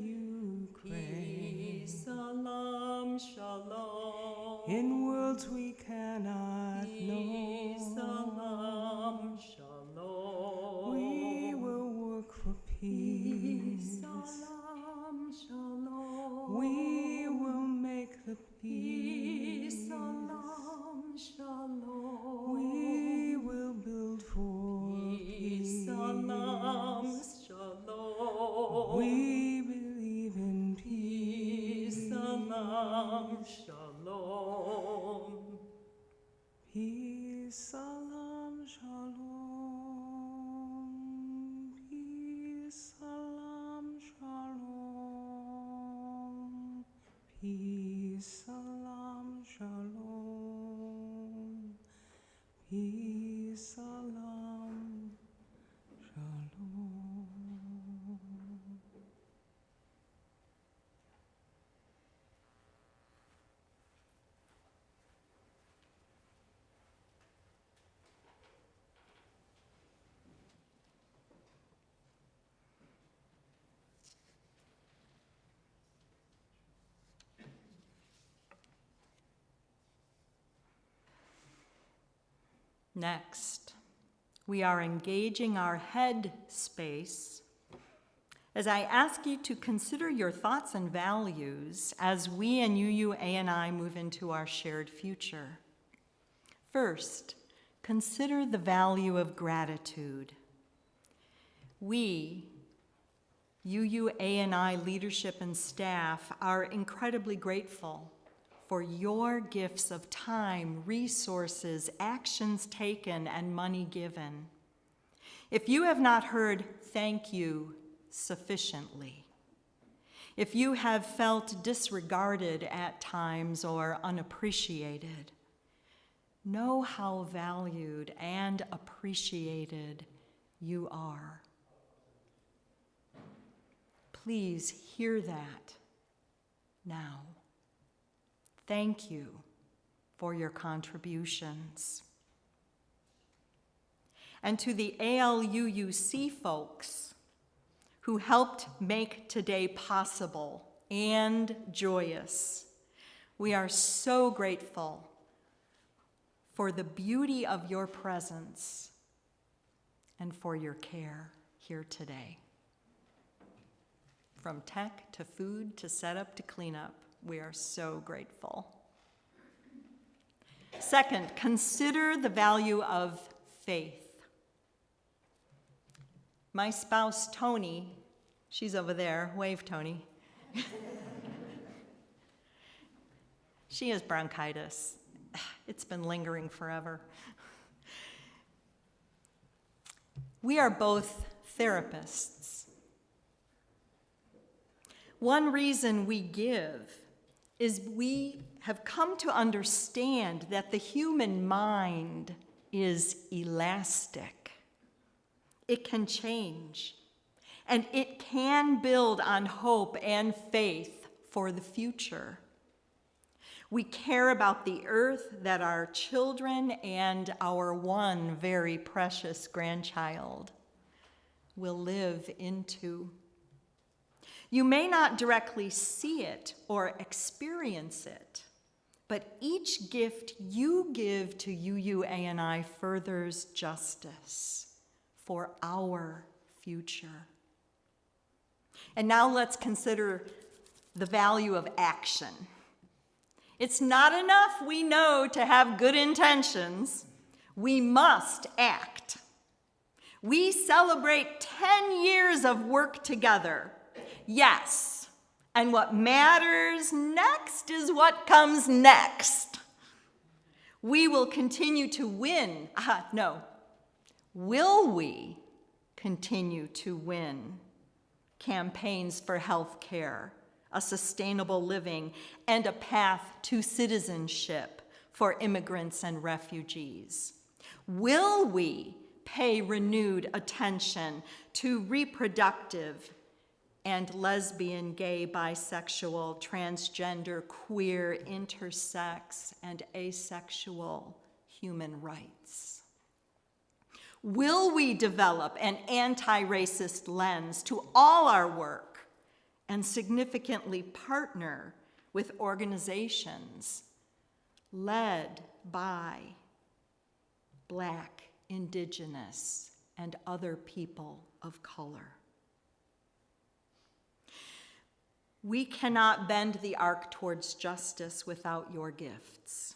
Ukraine. Salam, shalom. In worlds we cannot know. Salam, shalom. We will work for peace. Salam, shalom. We will make the peace. Salam, shalom. We will build for peace. Salam, shalom. We believe in peace. Salam, shalom. Peace, salam, shalom. Peace, salam, shalom. Peace, salam, shalom. Peace, salam, shalom. Next, we are engaging our head space as I ask you to consider your thoughts and values as we and UUANI move into our shared future. First, consider the value of gratitude. We, UUANI leadership and staff, are incredibly grateful for your gifts of time, resources, actions taken, and money given. If you have not heard thank you sufficiently, if you have felt disregarded at times or unappreciated, know how valued and appreciated you are. Please hear that now. Thank you for your contributions. And to the ALUUC folks who helped make today possible and joyous, we are so grateful for the beauty of your presence and for your care here today. From tech to food to setup to cleanup, we are so grateful. Second, consider the value of faith. My spouse, Tony, she's over there. Wave, Tony. She has bronchitis. It's been lingering forever. We are both therapists. One reason we give is we have come to understand that the human mind is elastic. It can change, and it can build on hope and faith for the future. We care about the earth that our children and our one very precious grandchild will live into. You may not directly see it or experience it, but each gift you give to UUANI furthers justice for our future. And now let's consider the value of action. It's not enough, we know, to have good intentions. We must act. We celebrate 10 years of work together. Yes, and what matters next is what comes next. We will continue to win. Will we continue to win campaigns for health care, a sustainable living, and a path to citizenship for immigrants and refugees? Will we pay renewed attention to reproductive and lesbian, gay, bisexual, transgender, queer, intersex, and asexual human rights? Will we develop an anti-racist lens to all our work and significantly partner with organizations led by Black, Indigenous, and other people of color? We cannot bend the arc towards justice without your gifts.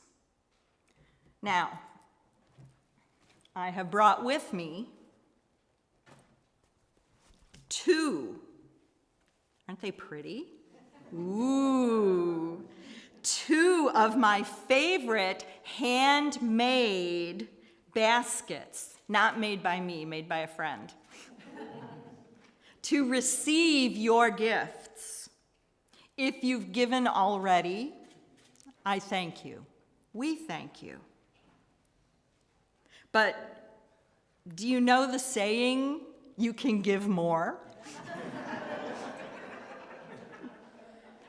Now, I have brought with me two. Aren't they pretty? Ooh. Two of my favorite handmade baskets, not made by me, made by a friend, to receive your gifts. If you've given already, I thank you. We thank you. But do you know the saying, you can give more?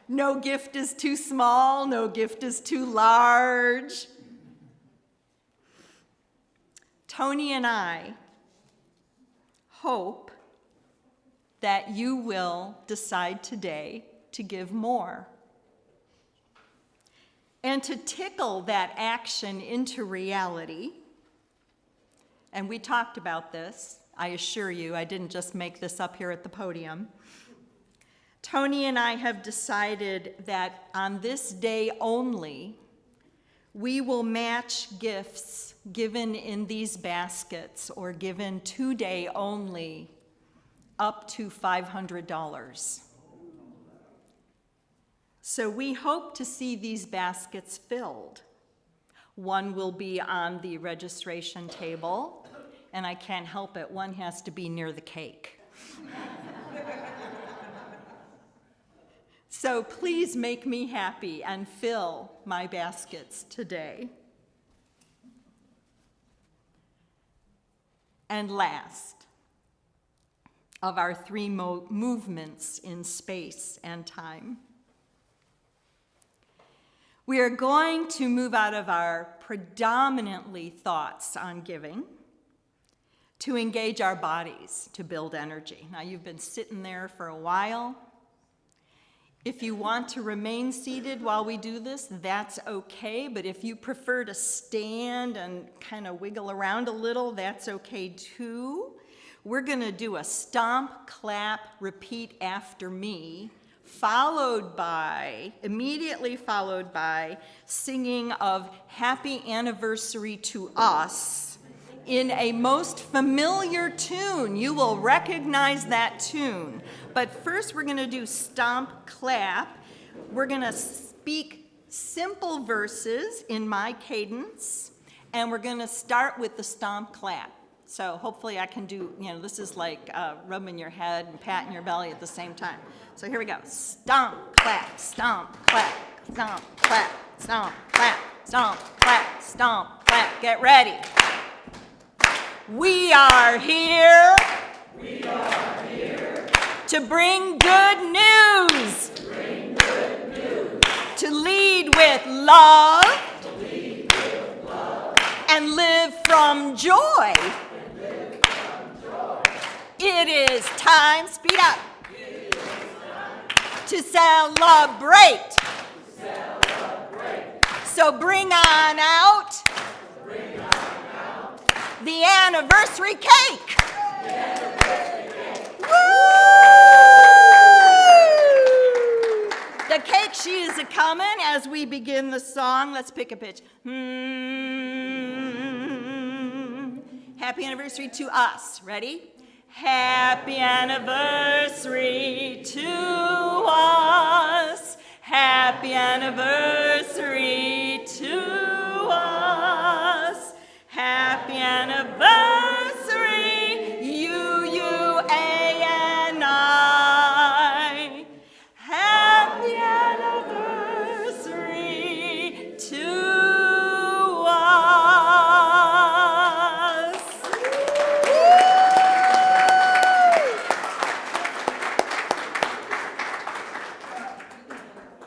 No gift is too small, no gift is too large. Tony and I hope that you will decide today to give more. And to tickle that action into reality, and we talked about this, I assure you, I didn't just make this up here at the podium. Tony and I have decided that on this day only, we will match gifts given in these baskets or given today only up to $500. So we hope to see these baskets filled. One will be on the registration table, and I can't help it, one has to be near the cake. So please make me happy and fill my baskets today. And last of our three movements in space and time, we are going to move out of our predominantly thoughts on giving to engage our bodies to build energy. Now, you've been sitting there for a while. If you want to remain seated while we do this, that's okay, but if you prefer to stand and kind of wiggle around a little, that's okay too. We're gonna do a stomp, clap, repeat after me, immediately followed by singing of Happy Anniversary to Us in a most familiar tune. You will recognize that tune. But first we're gonna do stomp, clap. We're gonna speak simple verses in my cadence, and we're gonna start with the stomp, clap. So hopefully I can do, this is like rubbing your head and patting your belly at the same time. So here we go. Stomp, clap, stomp, clap, stomp, clap, stomp, clap, stomp, clap, stomp, clap. Get ready. We are here. We are here to bring good news. To bring good news. To lead with love. To lead with love. And live from joy. It is time, speed up, to celebrate. So bring on out the anniversary cake. Woo! The cake, she is a-comin' as we begin the song. Let's pick a pitch. Happy anniversary to us. Ready? Happy anniversary to us. Happy anniversary to us. Happy anniversary.